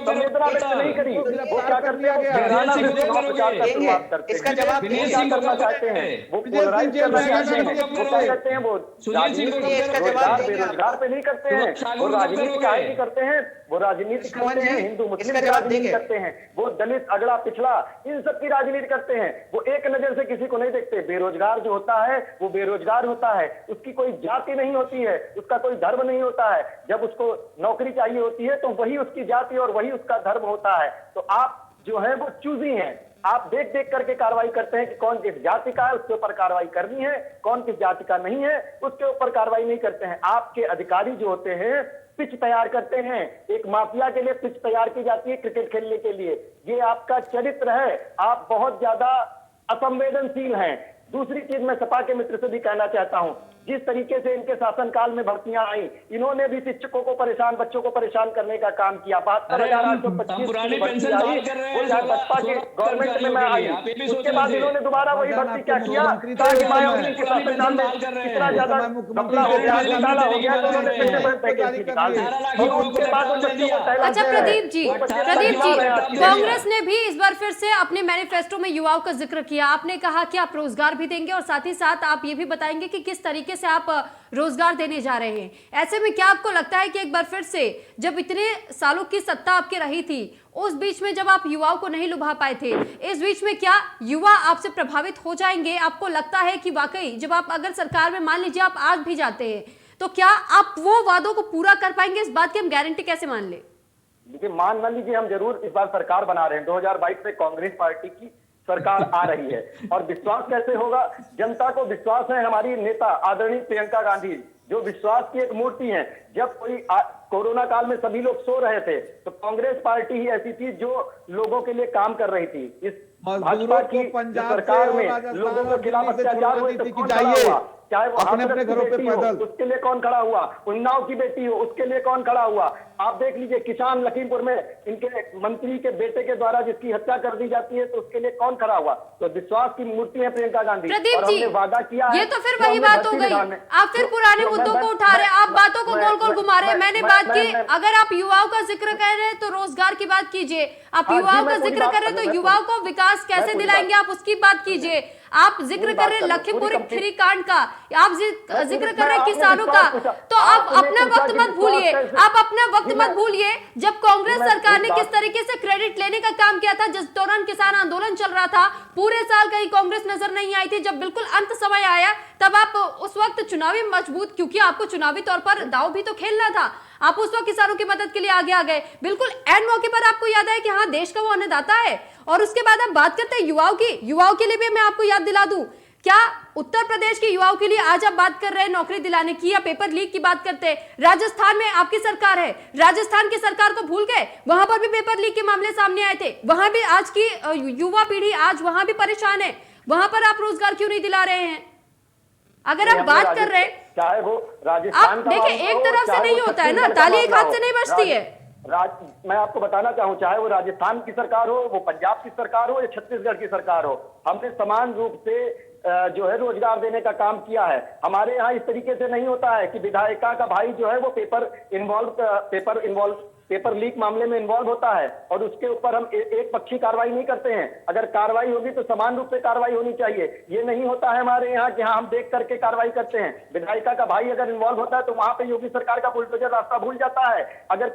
संवेदना व्यक्त नहीं करी। वो क्या करते हैं, बहराना में चुनाव प्रचार का शुरुआत करते इसका हैं। जवाब वो क्या करना चाहते हैं, वो पोलराइज करना चाहते हैं। वो क्या करते हैं, वो रोजगार बेरोजगार पे नहीं करते हैं, वो राजनीति काहे की करते हैं, वो राजनीति करते हैं हिंदू मुस्लिम की राजनीति करते हैं, वो दलित अगड़ा पिछड़ा इन सब की राजनीति करते हैं। वो एक नजर से किसी को नहीं देखते। बेरोजगार जो होता है वो बेरोजगार होता है, उसकी कोई जाति नहीं होती है, उसका कोई धर्म नहीं होता है। जब उसको नौकरी चाहिए होती है तो वही उसकी जाति और वही उसका धर्म होता है। तो आप जो है वो चूजी हैं। आप देख देख करके कार्रवाई करते हैं कि कौन किस जाति का है, उसके ऊपर कार्रवाई करनी है, कौन किस जाति का नहीं है उसके ऊपर कार्रवाई नहीं करते हैं। आपके अधिकारी जो होते हैं पिच तैयार करते हैं। एक माफिया के लिए पिच तैयार की जाती है क्रिकेट खेलने के लिए। ये आपका चरित्र है। आप बहुत ज्यादा असंवेदनशील हैं। दूसरी चीज मैं सपा के मित्र से भी कहना चाहता हूं, जिस तरीके से इनके शासनकाल में भर्तियां आई, इन्होंने भी शिक्षकों को परेशान, बच्चों को परेशान करने का काम किया। 72,825 पुरानी की भर्ती पेंशन आई, बहाल कर रहे हैं वो जब बसपा के गवर्नमेंट में मैं आई, आप ये भी सोच उसके बाद लीजिए। इन्होंने दोबारा वही भर्ती क्या किया, ताकि मायावती के शासनकाल में इतना ज्यादा घपला हो गया, घोटाला हो गया, तो उन्होंने पेंशन पैकेज निकाल दिया। और उसके बाद उन बच्चों को तैनात अच्छा किया है। प्रदीप जी, कांग्रेस ने भी इस बार फिर से अपने मैनिफेस्टो में युवाओं का जिक्र किया। आपने कहा कि आप रोजगार भी देंगे और साथ ही साथ आप ये भी बताएंगे कि किस तरीके से आप रोजगार देने जा रहे हैं। ऐसे में क्या आपको लगता है कि एक बार फिर से, जब इतने सालों की सत्ता आपके रही थी, उस बीच में जब आप युवाओं को नहीं लुभा पाए थे, इस बीच में क्या युवा आपसे प्रभावित हो जाएंगे? आपको लगता है कि वाकई जब आप अगर सरकार में मान लीजिए आप आज भी जाते हैं, तो क्या आप वो वादों को पूरा कर पाएंगे? इस बात की हम गारंटी कैसे मान ले? देखिए, मान न लीजिए हम जरूर इस बार सरकार बना रहे हैं। 2022 में कांग्रेस पार्टी की सरकार आ रही है, और विश्वास कैसे होगा? जनता को विश्वास है हमारी नेता आदरणीय प्रियंका गांधी, जो विश्वास की एक मूर्ति है। जब कोई कोरोना काल में सभी लोग सो रहे थे तो कांग्रेस पार्टी ही ऐसी थी जो लोगों के लिए काम कर रही थी। इस भाजपा की सरकार में लोगों के खिलाफ अत्याचार हुए तो कौन खड़ा हुआ? चाहे वो अपने अपने घरों पे पैदल, उसके लिए कौन खड़ा हुआ? उन्नाव की बेटी हो, उसके लिए कौन खड़ा हुआ? आप देख लीजिए, किसान लखीमपुर में इनके मंत्री के बेटे के द्वारा जिसकी हत्या कर दी जाती है, तो उसके लिए कौन खड़ा हुआ? तो विश्वास की मूर्ति है प्रियंका गांधी। प्रदीप जी, वादा किया ये तो फिर वही बात हो गई। आप फिर पुराने मुद्दों को उठा रहे हैं, आप बातों को गोल गोल घुमा रहे हैं। मैंने बात की, अगर आप युवाओं का जिक्र कर रहे हैं तो रोजगार की बात कीजिए। आप युवाओं का जिक्र कर रहे हैं तो युवाओं को विकास कैसे दिलाएंगे, आप उसकी बात कीजिए। आप जिक्र कर रहे हैं लखीमपुर खीरी कांड का, आप जिक्र कर रहे हैं किसानों का, तो आप अपना वक्त मत भूलिए। आप अपना वक्त मत भूलिए जब कांग्रेस सरकार ने किस तरीके से क्रेडिट लेने का काम किया था। जिस दौरान किसान आंदोलन चल रहा था, पूरे साल कहीं कांग्रेस नजर नहीं आई थी। जब बिल्कुल अंत समय आया तब आप उस वक्त चुनावी मजबूत, क्योंकि आपको चुनावी तौर पर दाव भी तो खेलना था, आप उस वक्त किसानों की मदद के लिए आगे आ गए। बिल्कुल एंड मौके पर आपको याद है कि हाँ, देश का वो अन्नदाता है। और उसके बाद आप बात करते हैं युवाओं की। युवाओं के लिए भी मैं आपको याद दिला दूं, क्या उत्तर प्रदेश के युवाओं के लिए आज आप बात कर रहे हैं नौकरी दिलाने की या पेपर लीक की बात करते हैं? राजस्थान में आपकी सरकार है, राजस्थान की सरकार को भूल गए? वहां पर भी पेपर लीक के मामले सामने आए थे, वहां भी आज की युवा पीढ़ी आज वहां भी परेशान है, वहां पर आप रोजगार क्यों नहीं दिला रहे हैं? अगर आप बात कर रहे हैं, चाहे वो राजस्थान आप देखिए, एक तरफ से नहीं होता है ना, ताली एक हाथ से नहीं बजती है। मैं आपको बताना चाहूं, चाहे वो राजस्थान की सरकार हो, वो पंजाब की सरकार हो या छत्तीसगढ़ की सरकार हो, हमने समान रूप से जो है रोजगार देने का काम किया है। हमारे यहाँ इस तरीके से नहीं होता है कि विधायिका का भाई जो है वो पेपर लीक मामले में इन्वॉल्व होता है और उसके ऊपर हम एक पक्षी कार्रवाई नहीं करते हैं। अगर कार्रवाई होगी तो समान रूप से कार्रवाई होनी चाहिए। ये नहीं होता है हमारे यहाँ कि हाँ हम देख करके कार्रवाई करते हैं। विधायिका का भाई अगर इन्वॉल्व होता है तो वहां पे योगी सरकार का बुलडोजर रास्ता भूल जाता है। अगर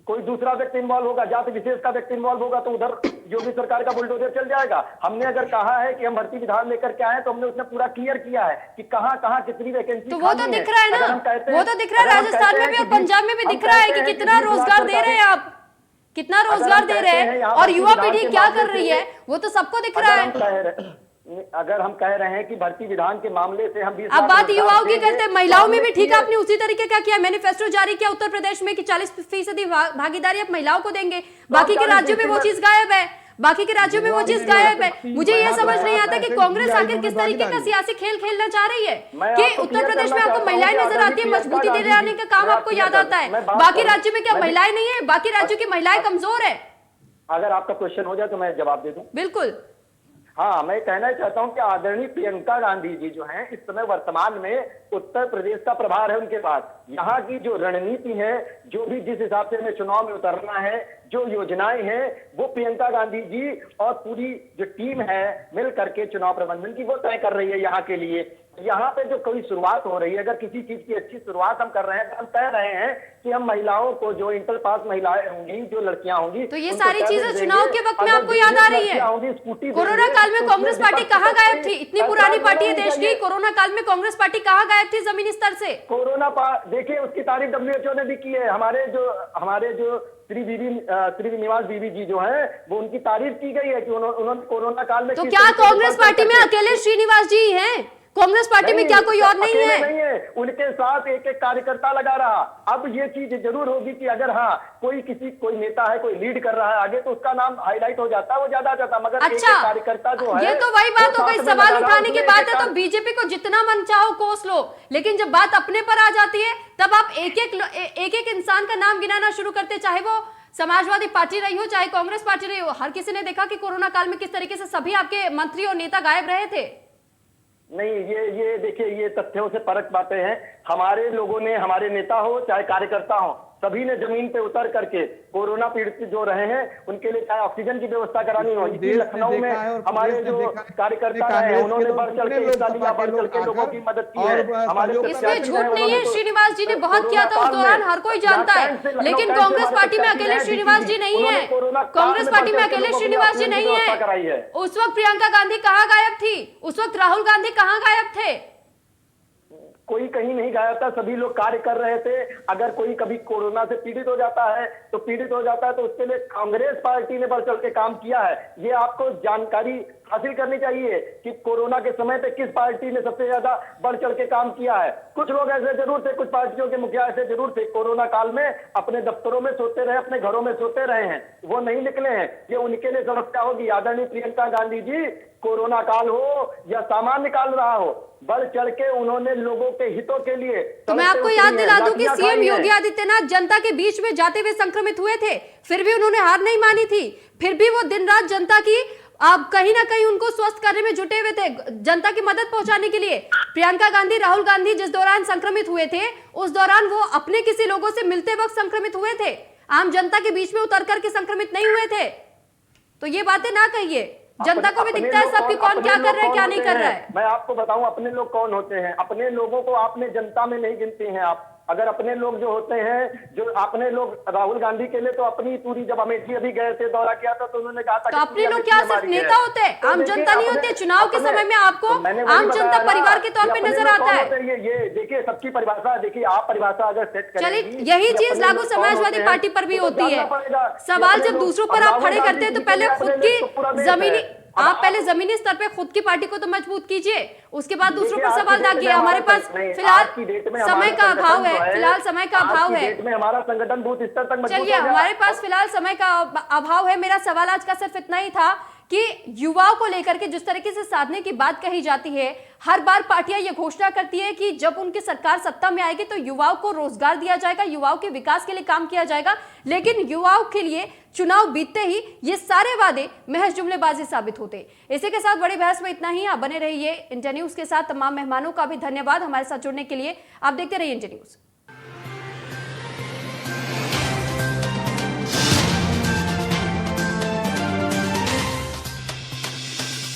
कोई दूसरा व्यक्ति इन्वॉल्व होगा, जाति विशेष का व्यक्ति इन्वॉल्व होगा तो उधर योगी सरकार का बुलडोजर चल जाएगा। हमने अगर कहा है कि हम भर्ती विधान लेकर के आए तो हमने उसने पूरा क्लियर किया है कि कहाँ कहाँ कितनी वैकेंसी, तो वो तो दिख रहा है ना, वो तो दिख रहा है, राजस्थान में भी और पंजाब में भी दिख रहा है कि कितना रोजगार दे रहे हैं आप, कितना रोजगार दे रहे हैं और युवा पीढ़ी क्या कर रही है वो तो सबको दिख रहा है। अगर हम कह रहे हैं कि भर्ती विधान के मामले से हम 20 अब बात युवाओं की करते हैं, महिलाओं में भी ठीक है, आपने उसी तरीके का किया, मैनिफेस्टो जारी किया उत्तर प्रदेश में कि 40% भागीदारी आप महिलाओं को देंगे, बाकी के राज्यों में वो चीज गायब है, बाकी के राज्यों में वो चीज गायब है। मुझे ये समझ नहीं आता कि कांग्रेस आखिर किस तरीके का सियासी खेल खेलना चाह रही है कि उत्तर प्रदेश में आपको महिलाएं नजर आती है, मजबूती दिलाने का काम आपको याद आता है, बाकी राज्यों में क्या महिलाएं नहीं है? बाकी राज्यों की महिलाएं कमजोर है। अगर आपका क्वेश्चन हो जाए तो मैं जवाब दे दूं। बिल्कुल। हाँ, मैं कहना चाहता हूं कि आदरणीय प्रियंका गांधी जी जो हैं इस समय वर्तमान में उत्तर प्रदेश का प्रभार है उनके पास। यहाँ की जो रणनीति है, जो भी जिस हिसाब से हमें चुनाव में उतरना है, जो योजनाएं हैं, वो प्रियंका गांधी जी और पूरी जो टीम है मिल करके चुनाव प्रबंधन की वो तय कर रही है। यहाँ के लिए यहाँ पे जो कोई शुरुआत हो रही है, अगर किसी चीज की अच्छी शुरुआत हम कर रहे हैं, हम कह रहे हैं कि हम महिलाओं को, जो इंटर पास महिलाएं होंगी, जो लड़कियां होंगी, तो ये सारी चीजें चुनाव के वक्त में आपको याद आ रही है। कोरोना काल में कांग्रेस पार्टी कहाँ गायब थी? इतनी पुरानी पार्टी है देश की, कोरोना काल में कांग्रेस पार्टी कहाँ गायब थी जमीनी स्तर से? देखिए, उसकी तारीफ WHO ने भी की है। हमारे जो श्रीनिवास बीवी जी जो है वो उनकी तारीफ की गई है कि उन्होंने कोरोना काल में। तो क्या कांग्रेस पार्टी में अकेले श्रीनिवास जी हैं? कांग्रेस पार्टी में क्या कोई और नहीं है? नहीं है, उनके साथ एक एक कार्यकर्ता लगा रहा। अब ये चीज जरूर होगी कि अगर हाँ कोई नेता है, कोई लीड कर रहा है आगे, तो उसका नाम हाईलाइट हो जाता है, वो ज्यादा आ जाता। मगर अच्छा, एक कार्यकर्ता जो है, ये तो वही बात हो गई, सवाल उठाने की बात है तो बीजेपी को जितना मन चाहो कोस लो, लेकिन जब बात अपने पर आ जाती है तब आप एक एक इंसान का नाम गिनाना शुरू करते, चाहे वो समाजवादी पार्टी रही हो, चाहे कांग्रेस पार्टी रही हो। हर किसी ने देखा कि कोरोना काल में किस तरीके से सभी आपके मंत्री और नेता गायब रहे थे। नहीं, ये देखिए, ये तथ्यों से परख बातें हैं। हमारे लोगों ने, हमारे नेता हो चाहे कार्यकर्ता हो, सभी ने जमीन पे उतर करके कोरोना पीड़ित जो रहे हैं उनके लिए चाहे ऑक्सीजन की व्यवस्था करानी हो, लखनऊ में हमारे जो कार्यकर्ता रहे हैं उन्होंने बढ़ चढ़ के हिस्सा लिया, बढ़ चढ़ के लोगों की मदद की है। हमारे इसमें झूठ नहीं है, श्रीनिवास जी ने बहुत किया था उस दौरान, हर कोई जानता है, लेकिन कांग्रेस पार्टी में अकेले श्रीनिवास जी नहीं है, कांग्रेस पार्टी में अकेले श्रीनिवास जी नहीं है। उस वक्त प्रियंका गांधी कहाँ गायब थी? उस वक्त राहुल गांधी कहाँ गायब थे? कोई कहीं नहीं गायब था, सभी लोग कार्य कर रहे थे। अगर कोई कभी कोरोना से पीड़ित हो जाता है तो उसके लिए कांग्रेस पार्टी ने बढ़ चढ़ के काम किया है। ये आपको जानकारी हासिल करनी चाहिए कि कोरोना के समय पे किस पार्टी ने सबसे ज्यादा बढ़ चढ़ के काम किया है। कुछ लोग ऐसे जरूर थे, कुछ पार्टियों के मुखिया ऐसे जरूर थे, कोरोना काल में अपने दफ्तरों में सोते रहे, अपने घरों में सोते रहे हैं, वो नहीं निकले हैं। ये उनके लिए समस्या होगी। आदरणीय प्रियंका गांधी जी, कोरोना काल हो या सामान्य काल रहा हो, बढ़ चढ़ के उन्होंने लोगों के हितों के लिए। तो मैं आपको याद दिला दूं कि सीएम योगी आदित्यनाथ जनता के बीच में जाते हुए संक्रमित हुए थे, फिर भी उन्होंने हार नहीं मानी थी, फिर भी वो दिन रात जनता की आप कहीं ना कहीं उनको स्वस्थ करने में जुटे हुए थे, जनता की मदद पहुंचाने के लिए। प्रियंका गांधी, राहुल गांधी जिस दौरान संक्रमित हुए थे, उस दौरान वो अपने किसी लोगों से मिलते वक्त संक्रमित हुए थे, आम जनता के बीच में उतर करके संक्रमित नहीं हुए थे। तो ये बातें ना कहिए, जनता को भी दिखता है सब कि कौन क्या कर रहा है, क्या नहीं कर रहा है। मैं आपको बताऊं अपने लोग कौन होते हैं। अपने लोगों को आपने जनता में नहीं गिनते हैं आप। अगर अपने लोग जो होते हैं, जो अपने लोग, राहुल गांधी के लिए तो अपनी पूरी, जब अमेठी अभी गए थे, दौरा किया था, तो उन्होंने कहा था तो अपने लोग क्या सिर्फ नेता होते हैं, आम जनता नहीं होते? चुनाव के समय में आपको आम जनता परिवार के तौर पे नजर आता है। ये देखिए, सबकी परिभाषा देखिए, आप परिभाषा अगर सेट करें, चलिए यही चीज लागू समाजवादी पार्टी पर भी होती है। सवाल जब दूसरों पर आप खड़े करते हैं तो पहले खुद की जमीनी आप पहले जमीनी स्तर पे खुद की पार्टी को तो मजबूत कीजिए, उसके बाद दूसरों पर सवाल दागिए। हमारे पास फिलहाल समय का अभाव है, फिलहाल समय का अभाव है। हमारा संगठन बूथ स्तर तक मजबूत चलिए, हो गया। हमारे पास फिलहाल समय का अभाव है। मेरा सवाल आज का सिर्फ इतना ही था कि युवाओं को लेकर के जिस तरीके से साधने की बात कही जाती है, हर बार पार्टियां ये घोषणा करती है कि जब उनकी सरकार सत्ता में आएगी तो युवाओं को रोजगार दिया जाएगा, युवाओं के विकास के लिए काम किया जाएगा, लेकिन युवाओं के लिए चुनाव बीतते ही ये सारे वादे महज जुमलेबाजी साबित होते। इसी के साथ बड़ी बहस में इतना ही। आप बने रहिए इंडिया न्यूज के साथ। तमाम मेहमानों का भी धन्यवाद हमारे साथ जुड़ने के लिए। आप देखते रहिए इंडिया न्यूज।